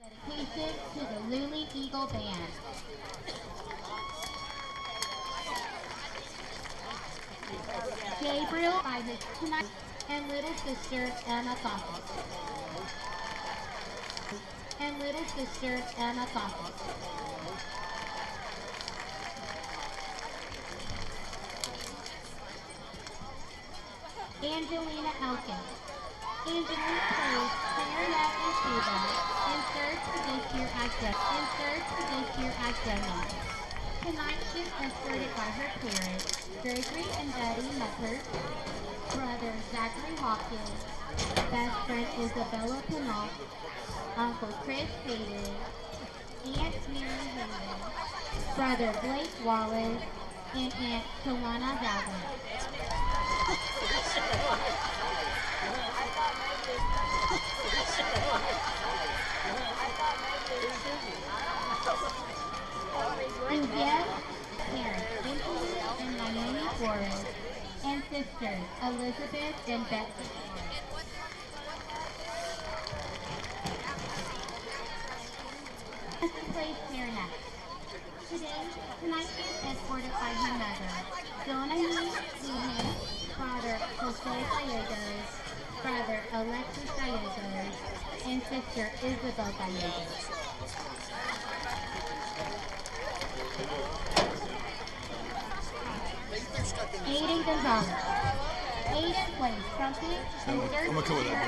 Dedication to the Luling Eagle Band. Gabriel by his tonight and little sister Anna Thompson. And little sister Anna Thompson. Angelina Elkins. Angelina plays clarinet and tuba and serves for this year as Jenny. Tonight she is escorted by her parents, Gregory and Betty Meckert, brother Zachary Hawkins, best friend Isabella Pinalt, Uncle Chris Hayden, Aunt Mary Hayden, brother Blake Wallace, and Aunt Tawana Dalvin. And yes, parents, Anthony and Naomi Flores, and sisters, Elizabeth and Betsy. Plays clarinet. Tonight she is escorted by her mother, Donna Luling, father Jose Gallegos, brother Alexis Gallegos, and sister Isabel Gallegos. Aiden Gonzalez. Aiden plays trumpet and third year.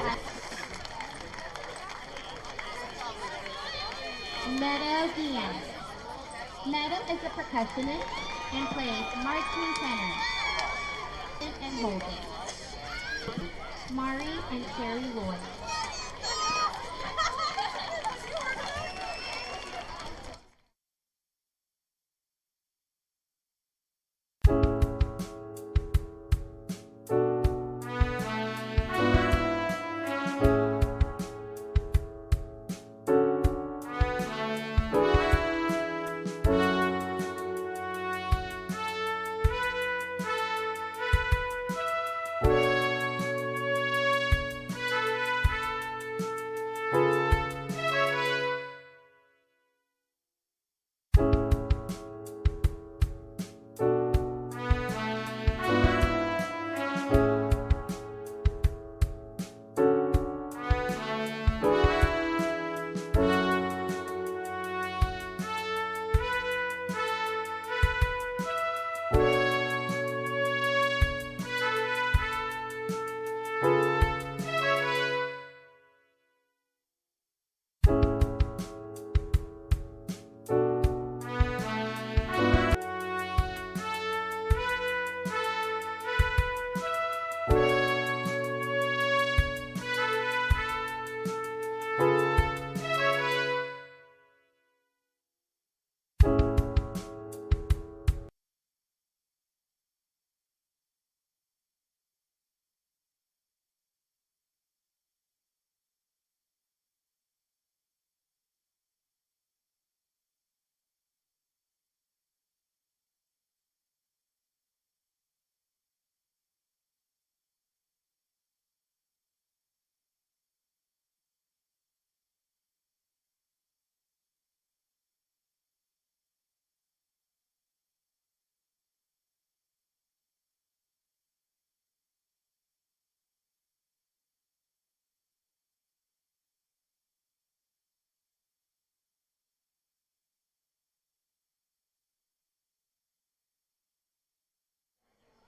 Meadow Diaz. Meadow is a percussionist and plays marching tenor. and Holden. Mari and Carrie Lloyd.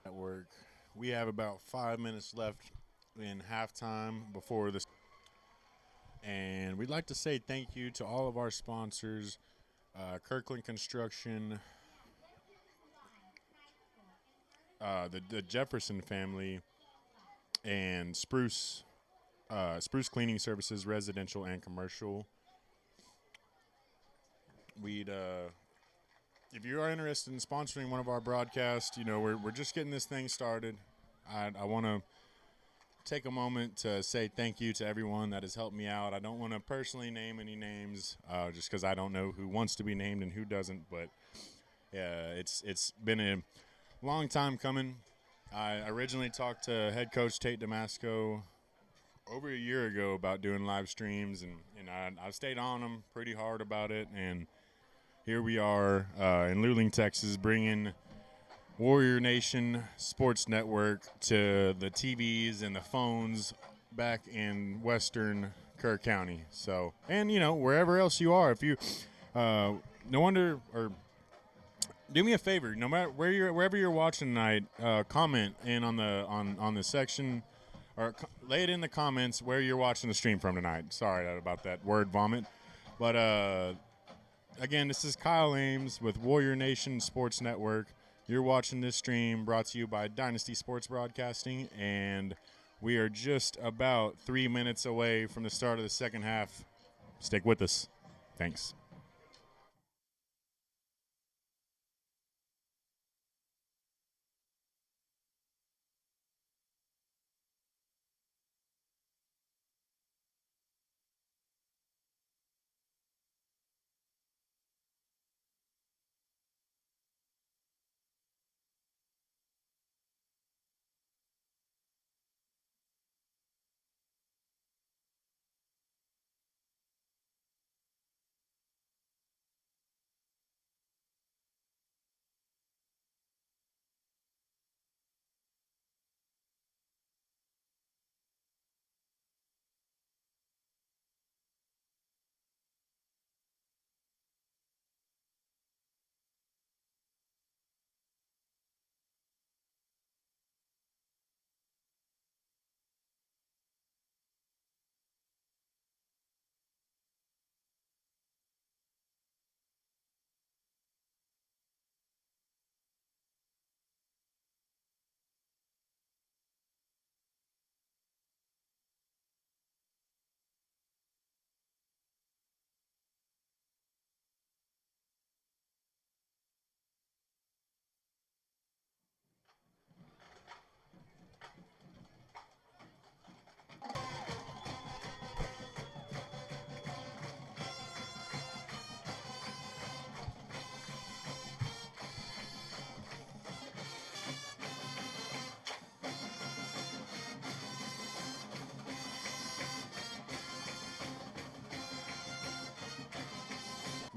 Network. We have about 5 minutes left in halftime before this. And we'd like to say thank you to all of our sponsors, Kirkland Construction, the Jefferson family, and Spruce Cleaning Services, residential and commercial. We'd if you are interested in sponsoring one of our broadcasts, we're just getting this thing started. I want to take a moment to say thank you to everyone that has helped me out. I don't want to personally name any names, just because I don't know who wants to be named and who doesn't. But it's been a long time coming. I originally talked to head coach Tate Damasco over a year ago about doing live streams, and I stayed on him pretty hard about it. And here we are in Luling, Texas, bringing Warrior Nation Sports Network to the TVs and the phones back in Western Kerr County. So, and wherever else you are, if you, no wonder, or do me a favor, no matter wherever you're watching tonight, comment in on the section, or lay it in the comments where you're watching the stream from tonight. Sorry about that word vomit, but again, this is Kyle Ames with Warrior Nation Sports Network. You're watching this stream brought to you by Dynasty Sports Broadcasting, and we are just about 3 minutes away from the start of the second half. Stick with us. Thanks.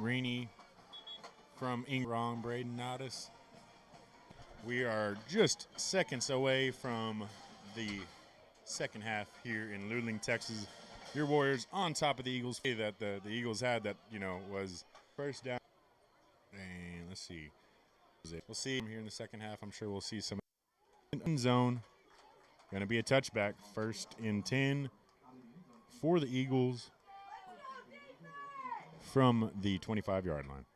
rainy from wrong, Braden Nodis. We are just seconds away from the second half here in Luling, Texas. Your Warriors on top of the Eagles. That the Eagles had that, was first down. And let's see. We'll see here in the second half. I'm sure we'll see some in zone. Going to be a touchback. 1st and 10 for the Eagles from the 25-yard line.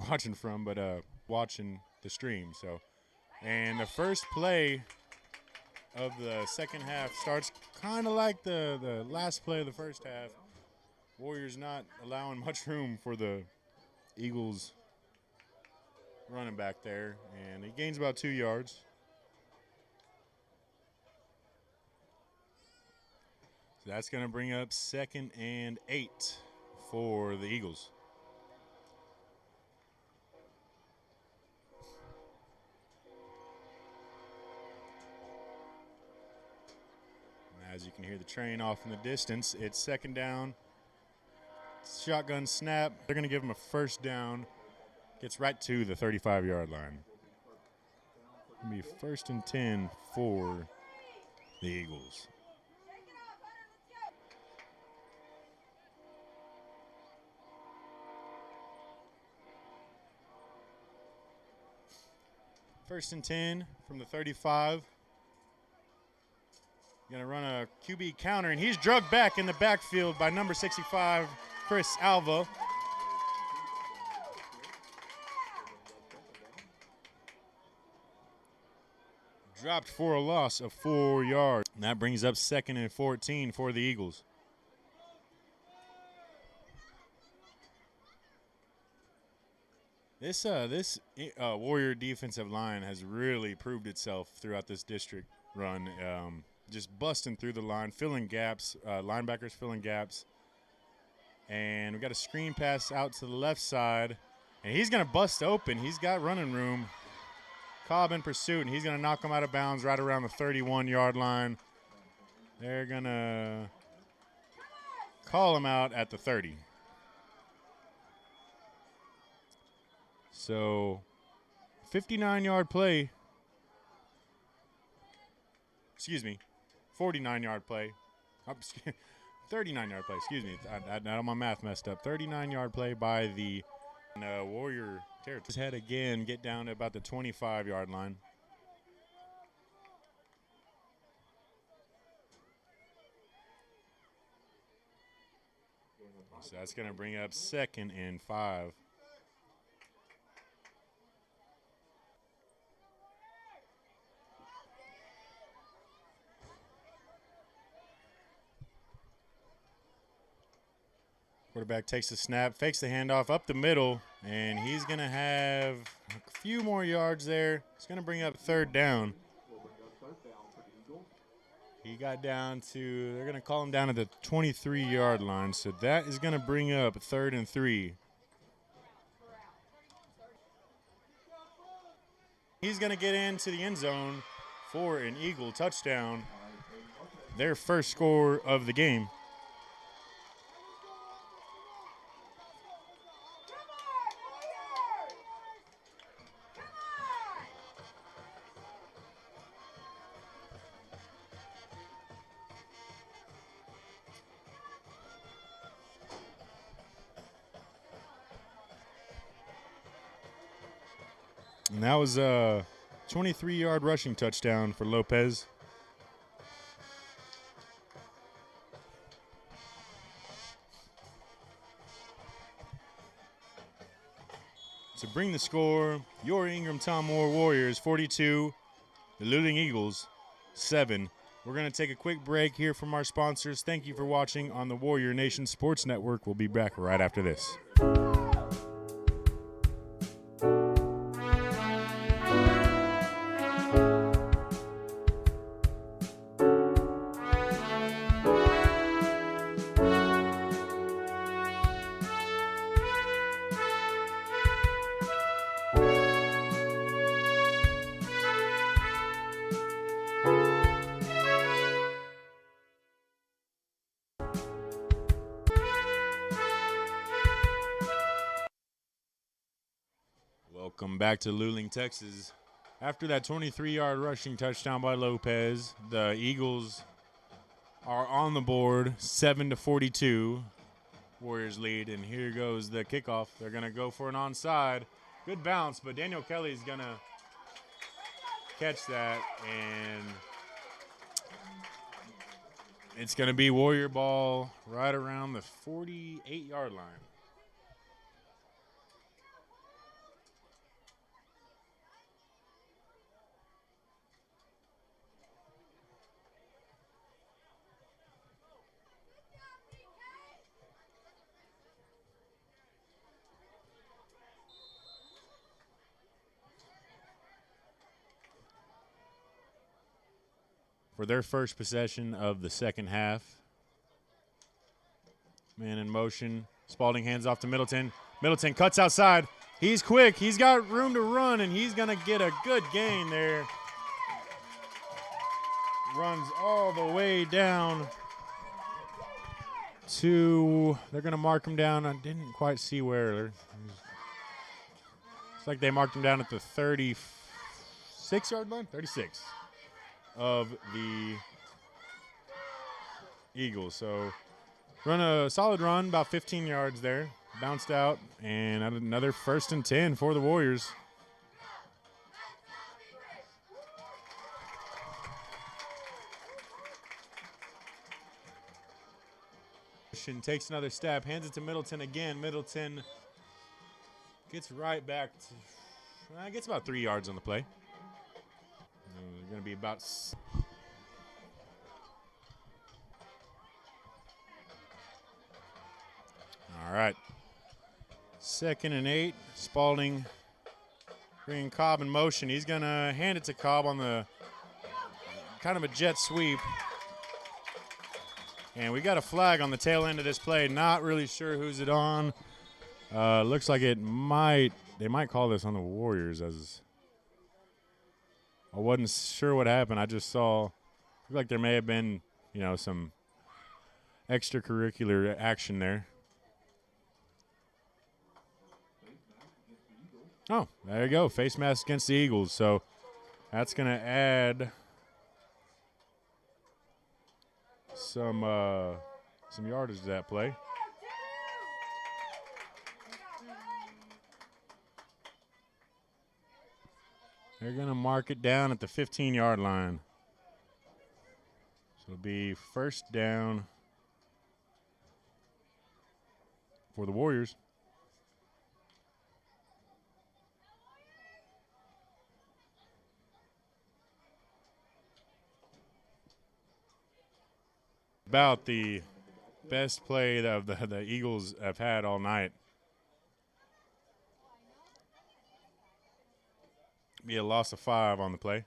Watching from, but watching the stream. So, and the first play of the second half starts kind of like the last play of the first half. Warriors not allowing much room for the Eagles running back there, and he gains about 2 yards. So that's going to bring up 2nd and 8 for the Eagles. As you can hear the train off in the distance, it's 2nd down. Shotgun snap. They're going to give him a 1st down. Gets right to the 35-yard line. It'll be 1st and 10 for the Eagles. First and 10 from the 35. Going to run a QB counter, and he's drugged back in the backfield by number 65, Chris Alva. Dropped for a loss of 4 yards. And that brings up 2nd and 14 for the Eagles. This Warrior defensive line has really proved itself throughout this district run. Just busting through the line, filling gaps, linebackers filling gaps. And we got a screen pass out to the left side. And he's going to bust open. He's got running room. Cobb in pursuit, and he's going to knock him out of bounds right around the 31-yard line. They're going to call him out at the 30. So, 59-yard play. Excuse me. 49-yard play. 39-yard play, excuse me. I my math messed up. 39-yard play by the Warrior territory. His head again, get down to about the 25-yard line. So that's going to bring up 2nd and 5. Quarterback takes the snap, fakes the handoff up the middle, and he's going to have a few more yards there. It's going to bring up 3rd down. He got down to, they're going to call him down at the 23-yard line, so that is going to bring up 3rd and 3. He's going to get into the end zone for an Eagle touchdown, their first score of the game. And that was a 23-yard rushing touchdown for Lopez. To bring the score, your Ingram Tom Moore Warriors 42, the Luling Eagles 7. We're going to take a quick break here from our sponsors. Thank you for watching on the Warrior Nation Sports Network. We'll be back right after this. Welcome back to Luling, Texas. After that 23-yard rushing touchdown by Lopez, the Eagles are on the board, 7-42. Warriors lead, and here goes the kickoff. They're going to go for an onside. Good bounce, but Daniel Kelly's going to catch that, and it's going to be Warrior ball right around the 48-yard line. For their first possession of the second half. Man in motion. Spalding hands off to Middleton. Middleton cuts outside. He's quick. He's got room to run, and he's going to get a good gain there. Runs all the way down to, they're going to mark him down. I didn't quite see where. It's like they marked him down at the 36-yard line? 36. Of the Eagles. So run a solid run, about 15 yards there. Bounced out, and another 1st and 10 for the Warriors. Takes another step, hands it to Middleton again. Middleton gets right back to, gets about 3 yards on the play. Going to be about. All right. 2nd and 8. Spalding bringing Cobb in motion. He's going to hand it to Cobb on the kind of a jet sweep. And we got a flag on the tail end of this play. Not really sure who's it on. Looks like they might call this on the Warriors as. I wasn't sure what happened. I just saw, looked like there may have been, some extracurricular action there. Oh, there you go. Face mask against the Eagles. So that's going to add some yardage to that play. They're going to mark it down at the 15-yard line. So it'll be 1st down for the Warriors. About the best play that the Eagles have had all night. Be a loss of 5 on the play.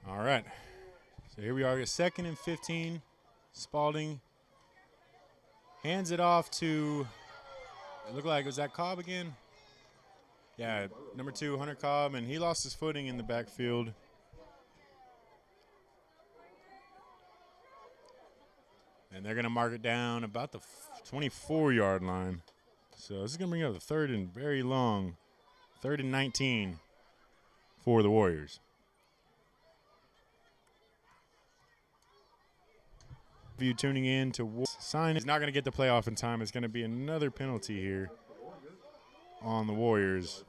All right. So here we are, 2nd and 15. Spalding hands it off to, it looked like, was that Cobb again? Yeah, number 2, Hunter Cobb, and he lost his footing in the backfield. And they're going to mark it down about the 24-yard line. So this is going to bring up the 3rd and very long, 3rd and 19 for the Warriors. If you tuning in to sign, he's not going to get the playoff in time. It's going to be another penalty here on the Warriors.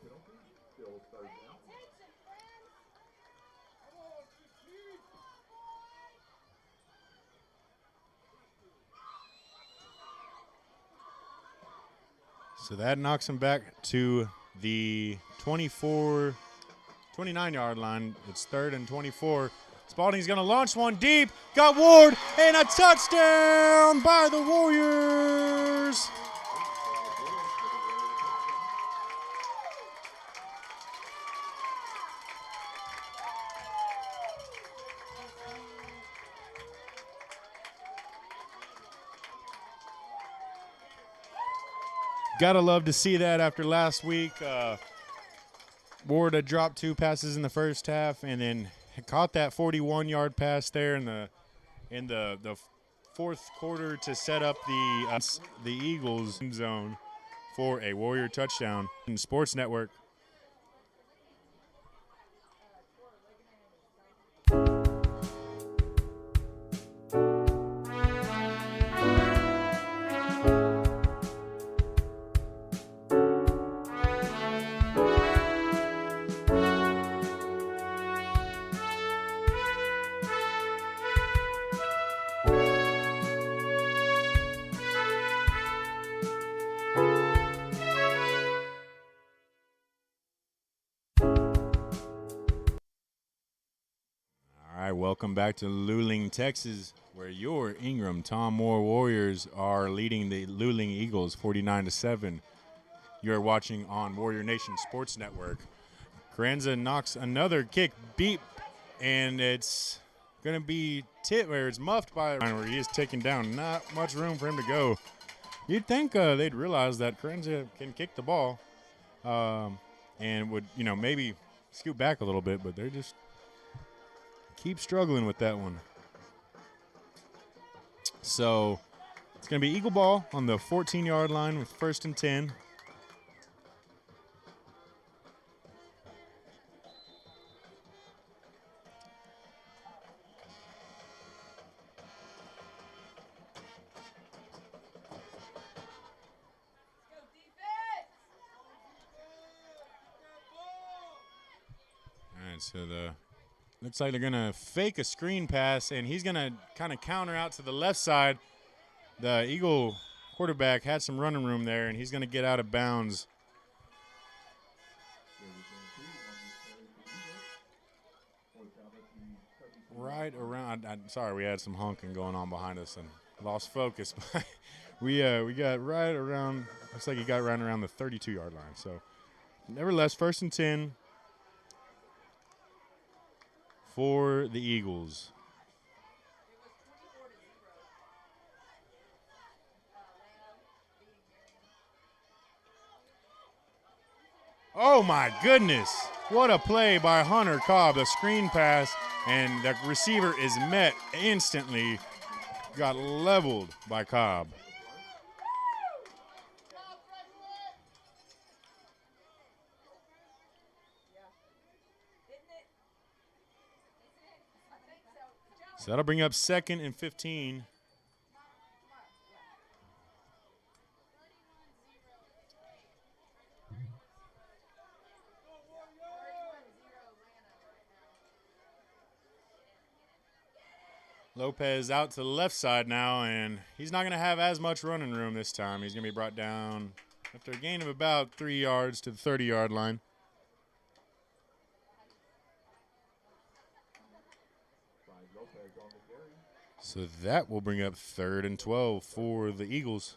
So that knocks him back to the 29-yard line. It's 3rd and 24. Spalding's going to launch one deep. Got Ward, and a touchdown by the Warriors. Gotta love to see that after last week. Ward had dropped 2 passes in the first half and then caught that 41-yard pass there in the fourth quarter to set up the Eagles zone for a Warrior touchdown. Sports Network. Welcome back to Luling, Texas, where your Ingram Tom Moore Warriors are leading the Luling Eagles 49-7. You're watching on Warrior Nation Sports Network. Carranza knocks another kick beep, and it's going to be where it's muffed by where he is taken down. Not much room for him to go. You'd think they'd realize that Carranza can kick the ball and would, maybe scoot back a little bit, but they're just keep struggling with that one. So it's going to be Eagle ball on the 14-yard line with 1st and 10. All right, so looks like they're going to fake a screen pass, and he's going to kind of counter out to the left side. The Eagle quarterback had some running room there, and he's going to get out of bounds. Right around – sorry, we had some honking going on behind us and lost focus. we got right around – looks like he got right around the 32-yard line. So, nevertheless, 1st and 10. For the Eagles. Oh my goodness. What a play by Hunter Cobb. The screen pass, and the receiver is met instantly. Got leveled by Cobb. So that'll bring up 2nd and 15. Lopez out to the left side now, and he's not going to have as much running room this time. He's going to be brought down after a gain of about 3 yards to the 30-yard line. So that will bring up 3rd and 12 for the Eagles.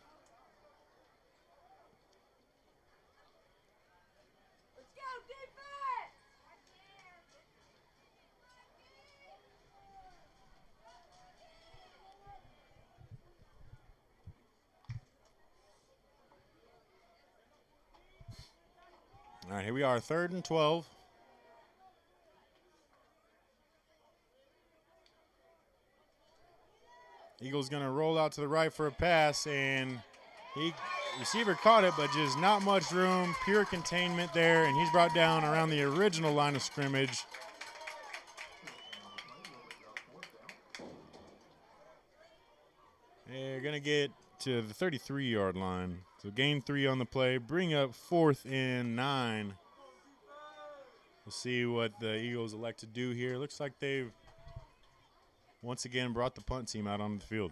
Let's go, defense! All right, here we are, 3rd and 12. Eagles going to roll out to the right for a pass, and receiver caught it, but just not much room, pure containment there, and he's brought down around the original line of scrimmage. They're going to get to the 33-yard line. So gain 3 on the play, bring up 4th and 9. We'll see what the Eagles elect to do here. Looks like they've once again brought the punt team out on the field.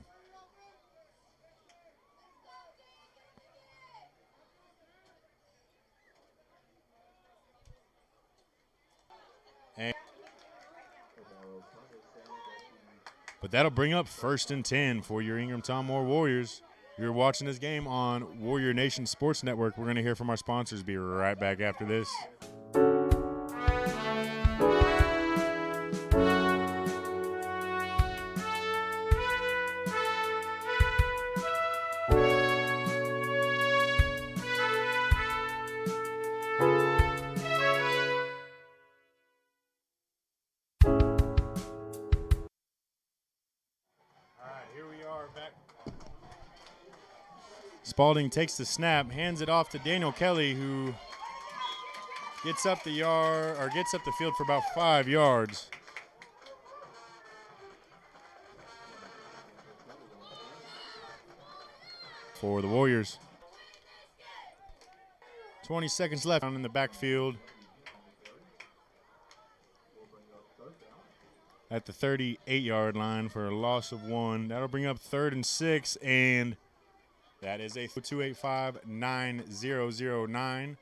But that'll bring up 1st and 10 for your Ingram Tom Moore Warriors. You're watching this game on Warrior Nation Sports Network. We're going to hear from our sponsors. Be right back after this. Spalding takes the snap, hands it off to Daniel Kelly, who gets up the field for about 5 yards. For the Warriors. 20 seconds left in the backfield. At the 38-yard line for a loss of 1. That'll bring up 3rd and 6, and that is a 285-9009.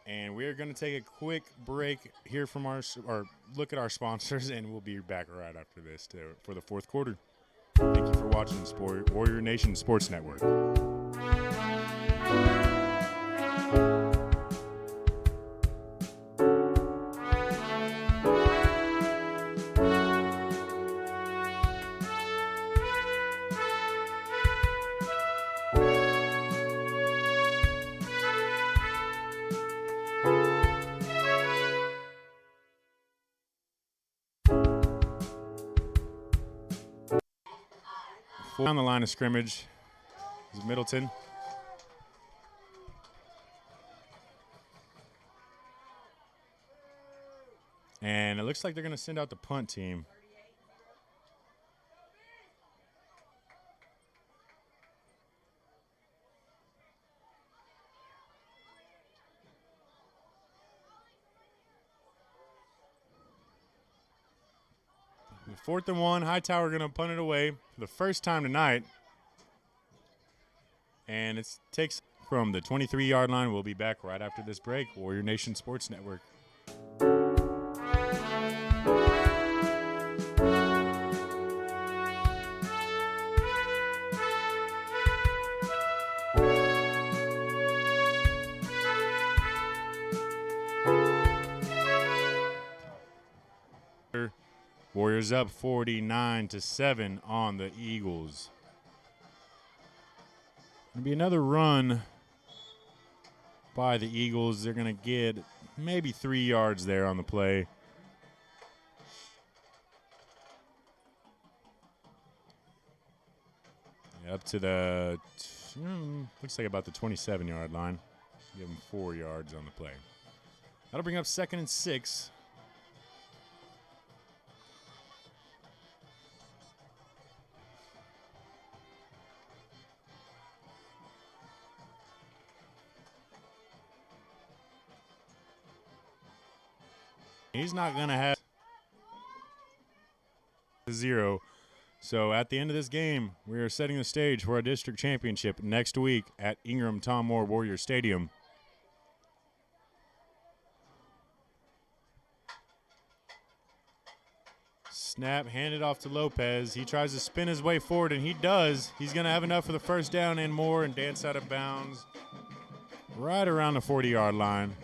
And we're going to take a quick break here from look at our sponsors, and we'll be back right after this for the 4th quarter. Thank you for watching Warrior Nation Sports Network. On the line of scrimmage is Middleton. And it looks like they're going to send out the punt team. Fourth and 1, Hightower going to punt it away for the first time tonight. And it takes from the 23-yard line. We'll be back right after this break. Warrior Nation Sports Network. Warriors up 49-7 on the Eagles. Gonna be another run by the Eagles. They're gonna get maybe 3 yards there on the play. Up to the looks like about the 27-yard line. Give them 4 yards on the play. That'll bring up 2nd and 6. He's not going to have 0. So at the end of this game, we are setting the stage for our district championship next week at Ingram Tom Moore Warrior Stadium. Snap, handed off to Lopez. He tries to spin his way forward, and he does. He's going to have enough for the first down and more and dance out of bounds right around the 40-yard line.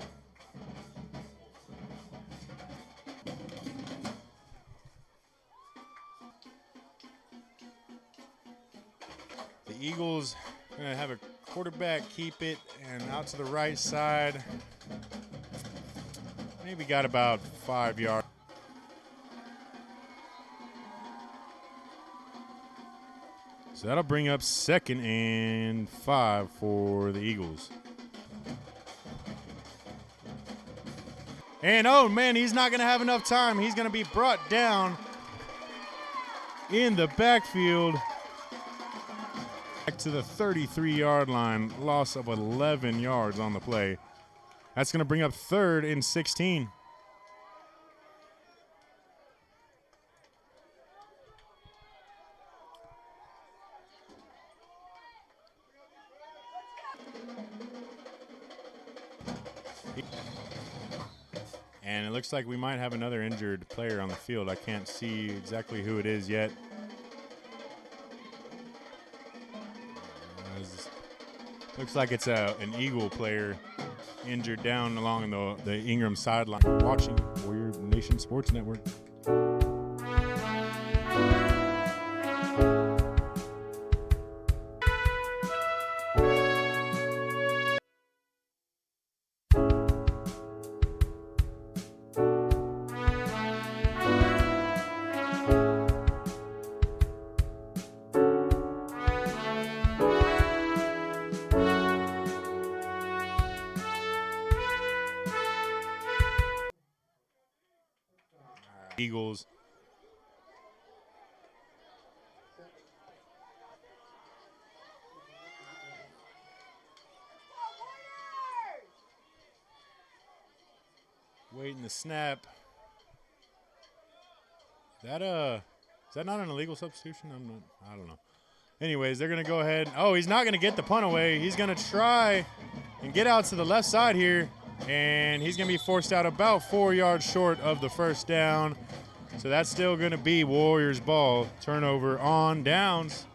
The Eagles are going to have a quarterback keep it and out to the right side. Maybe got about 5 yards. So that'll bring up 2nd and 5 for the Eagles. And, oh, man, he's not going to have enough time. He's going to be brought down in the backfield. Back to the 33-yard line, loss of 11 yards on the play. That's going to bring up 3rd and 16. And it looks like we might have another injured player on the field. I can't see exactly who it is yet. Looks like it's an Eagle player injured down along the Ingram sideline. Watching Warrior Nation Sports Network. Eagles. Waiting the snap. Is that not an illegal substitution? I don't know. Anyways, they're gonna go ahead. Oh, he's not gonna get the punt away. He's gonna try and get out to the left side here, and he's gonna be forced out about 4 yards short of the first down. So that's still gonna be Warriors ball. Turnover on downs.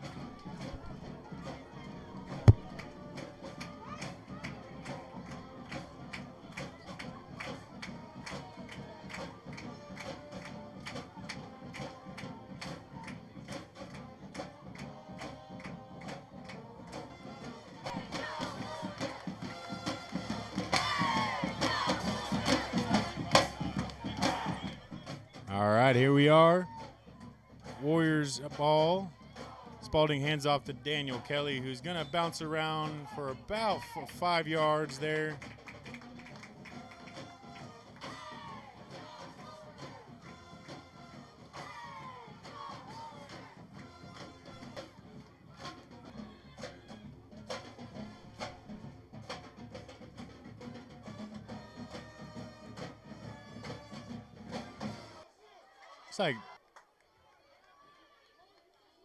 All right, here we are. Warriors ball. Spalding hands off to Daniel Kelly, who's going to bounce around for about 5 yards there. Looks like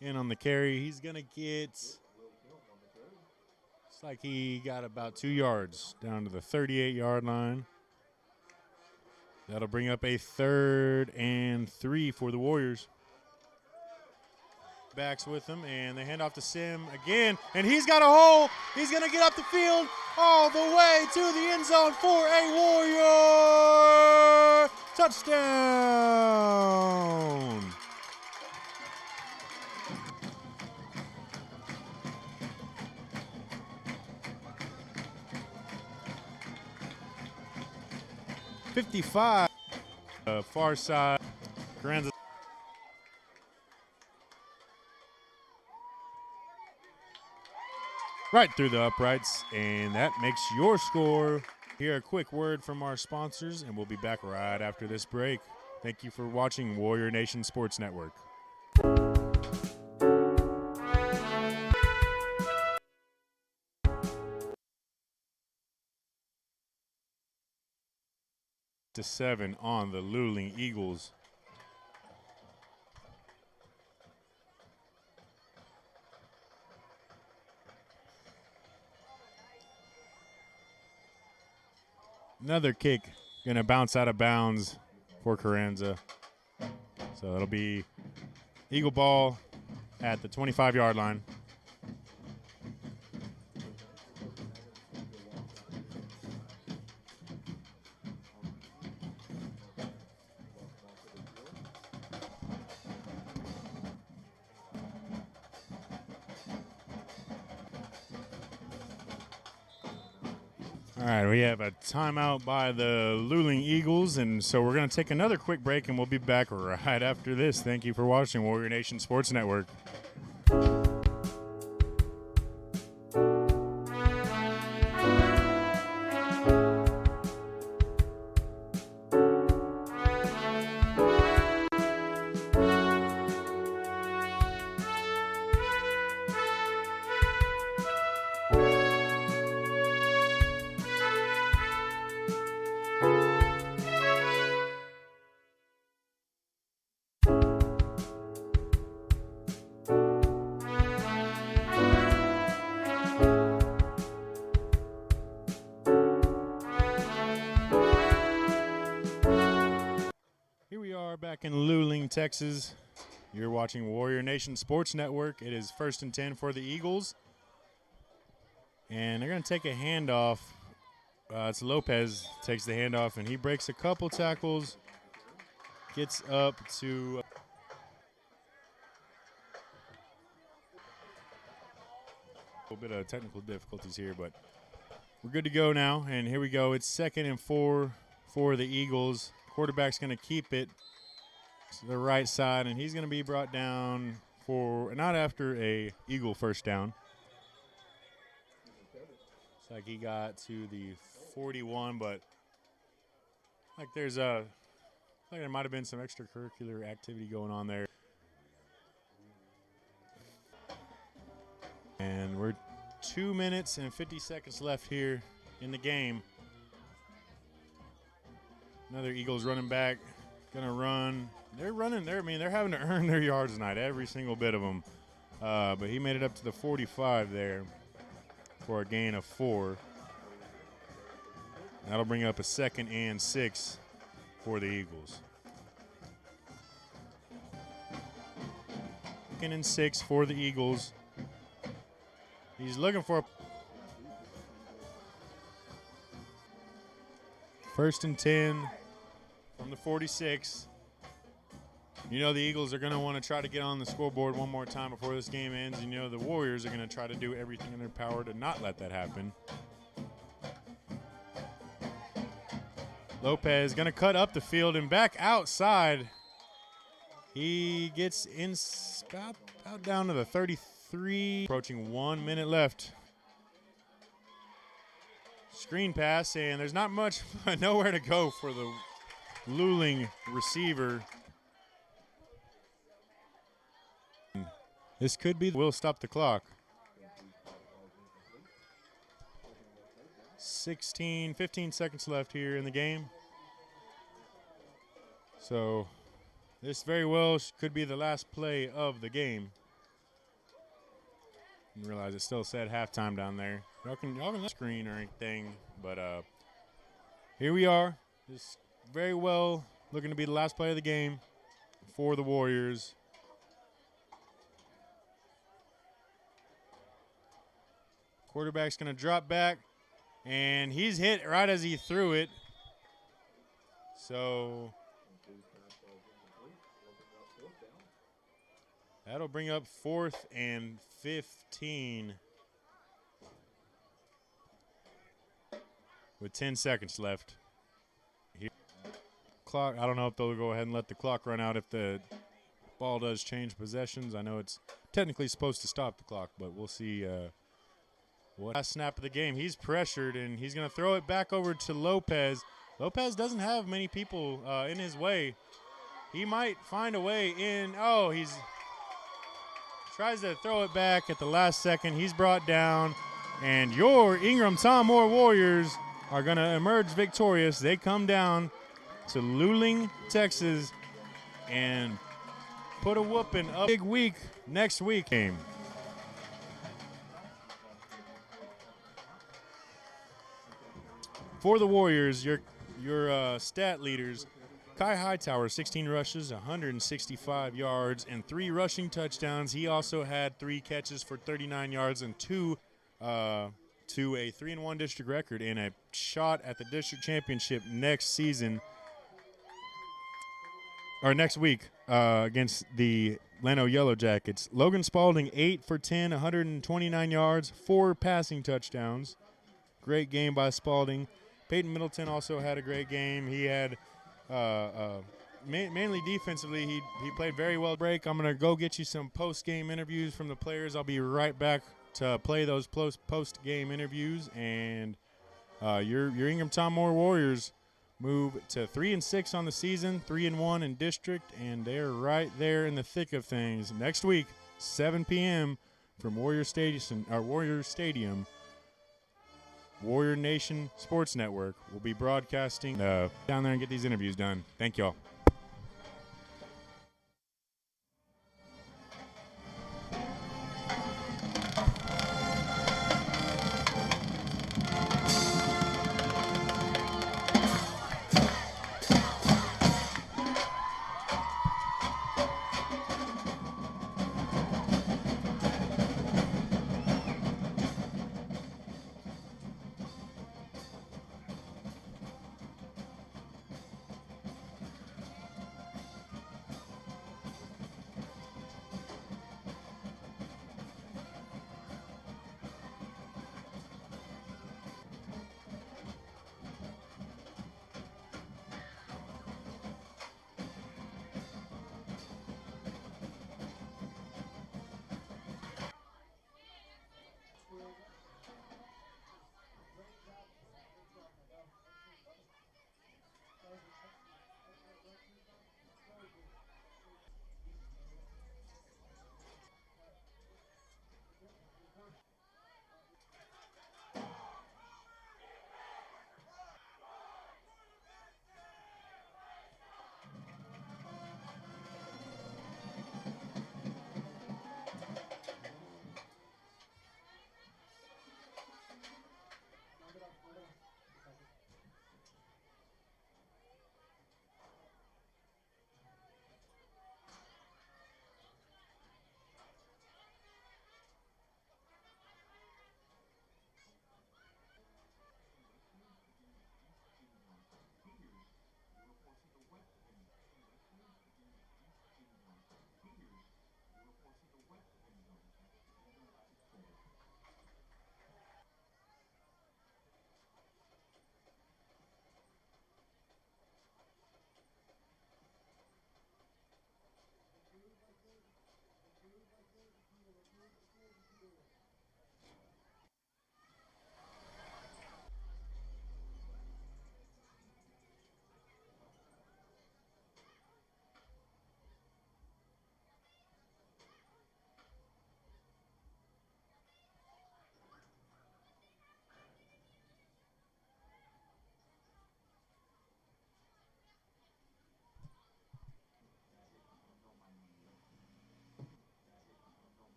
in on the carry, he's going to get, looks like he got about 2 yards down to the 38-yard line. That'll bring up a 3rd and 3 for the Warriors. Backs with him, and they hand off to Sim again, and he's got a hole. He's going to get up the field all the way to the end zone for a Warrior touchdown. .55, far side, Carranza. Right through the uprights, and that makes your score. Here, a quick word from our sponsors, and we'll be back right after this break. Thank you for watching Warrior Nation Sports Network. To 7 on the Luling Eagles. Another kick gonna bounce out of bounds for Carranza. So it'll be Eagle ball at the 25-yard line. All right, we have a timeout by the Luling Eagles, and so we're going to take another quick break, and we'll be back right after this. Thank you for watching Warrior Nation Sports Network. Back in Luling, Texas. You're watching Warrior Nation Sports Network. It is 1st and 10 for the Eagles. And they're going to take a handoff. It's Lopez takes the handoff, and he breaks a couple tackles. Gets up to a little bit of technical difficulties here, but we're good to go now. And here we go. It's 2nd and 4 for the Eagles. Quarterback's going to keep it to the right side, and he's going to be brought down for not after a Eagle first down. It's like he got to the 41, but like there's a like there might have been some extracurricular activity going on there. And we're 2 minutes and 50 seconds left here in the game. Another Eagles running back, gonna run. They're running. They're having to earn their yards tonight, every single bit of them. But he made it up to the 45 there for a gain of 4. That'll bring up a 2nd and 6 for the Eagles. 2nd and 6 for the Eagles. He's looking for a 1st and 10 from the 46. You know the Eagles are going to want to try to get on the scoreboard one more time before this game ends. You know the Warriors are going to try to do everything in their power to not let that happen. Lopez going to cut up the field and back outside. He gets in about down to the 33. Approaching 1 minute left. Screen pass, and there's not much, nowhere to go for the Luling receiver. This could be, will stop the clock. 15 seconds left here in the game. So this very well could be the last play of the game. Didn't realize it still said halftime down there. Y'all can screen or anything, but here we are. This very well looking to be the last play of the game for the Warriors. Quarterback's going to drop back, and he's hit right as he threw it. So that'll bring up 4th and 15 with 10 seconds left. Here. Clock. I don't know if they'll go ahead and let the clock run out if the ball does change possessions. I know it's technically supposed to stop the clock, but we'll see. What last snap of the game. He's pressured, and he's going to throw it back over to Lopez. Lopez doesn't have many people in his way. He might find a way in. Oh, he's tries to throw it back at the last second. He's brought down, and your Ingram Tom Moore Warriors are going to emerge victorious. They come down to Luling, Texas, and put a whooping up. Big week next week game. For the Warriors, your stat leaders, Kai Hightower, 16 rushes, 165 yards, and 3 rushing touchdowns. He also had 3 catches for 39 yards and 2 to a 3-1 district record and a shot at the district championship next season or next week against the Llano Yellowjackets. Logan Spalding, 8 for 10, 129 yards, 4 passing touchdowns. Great game by Spalding. Peyton Middleton also had a great game. He had mainly defensively, he played very well. Break. I'm going to go get you some post-game interviews from the players. I'll be right back to play those post-game interviews. And your Ingram Tom Moore Warriors move to 3-6 on the season, 3-1 in district, and they're right there in the thick of things. Next week, 7 p.m. from Warrior Stadium. Warrior Nation Sports Network will be broadcasting down there and get these interviews done. Thank y'all.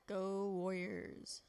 Go Warriors.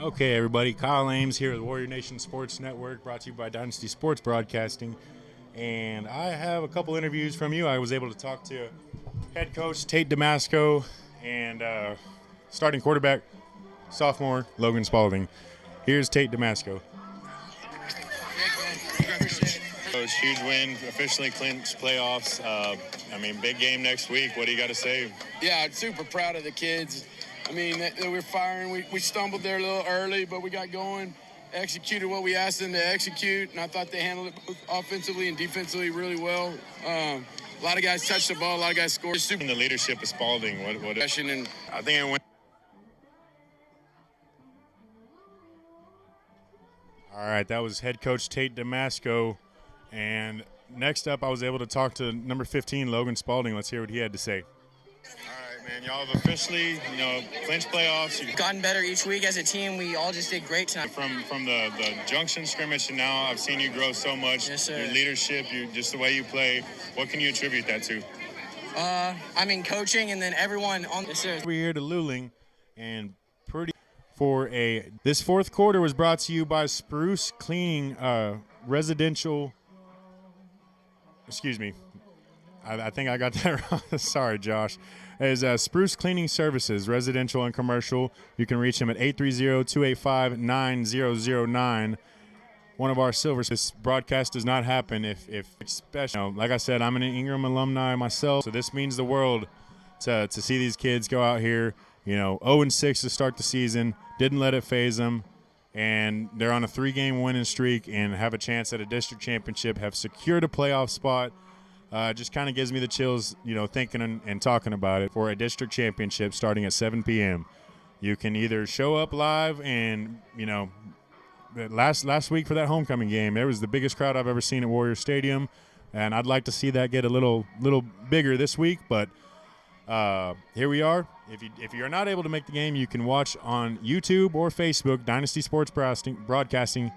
Okay, everybody. Kyle Ames here with Warrior Nation Sports Network, brought to you by Dynasty Sports Broadcasting. And I have a couple interviews from you. I was able to talk to head coach Tate Damasco and starting quarterback, sophomore Logan Spalding. Here's Tate Damasco. Coach, huge win, officially clinched playoffs. Big game next week. What do you got to say? Yeah, I'm super proud of the kids. I mean, they were firing. We stumbled there a little early, but we got going, executed what we asked them to execute, and I thought they handled it both offensively and defensively really well. A lot of guys touched the ball, a lot of guys scored. And the leadership of Spalding. And I think it went. All right, that was head coach Tate Damasco. And next up, I was able to talk to number 15, Logan Spalding. Let's hear what he had to say. All right, man. Y'all have officially, clinched playoffs. You've gotten better each week as a team. We all just did great tonight. From the junction scrimmage to now, I've seen you grow so much. Yes, sir. Your leadership, just the way you play. What can you attribute that to? Coaching and then everyone on. Yes, sir. We're here to Luling, and this fourth quarter was brought to you by Spruce Cleaning Residential. Excuse me. I think I got that wrong. Sorry, Josh. Is Spruce Cleaning Services, residential and commercial. You can reach them at 830-285-9009. One of our silvers. This broadcast does not happen if especially, like I said, I'm an Ingram alumni myself, so this means the world to see these kids go out here, 0-6 to start the season, didn't let it phase them, and they're on a 3-game winning streak and have a chance at a district championship, have secured a playoff spot. Just kind of gives me the chills, thinking and talking about it. For a district championship starting at 7 p.m. You can either show up live and, last week for that homecoming game, there was the biggest crowd I've ever seen at Warrior Stadium, and I'd like to see that get a little bigger this week, but here we are. If you're not able to make the game, you can watch on YouTube or Facebook, Dynasty Sports Broadcasting.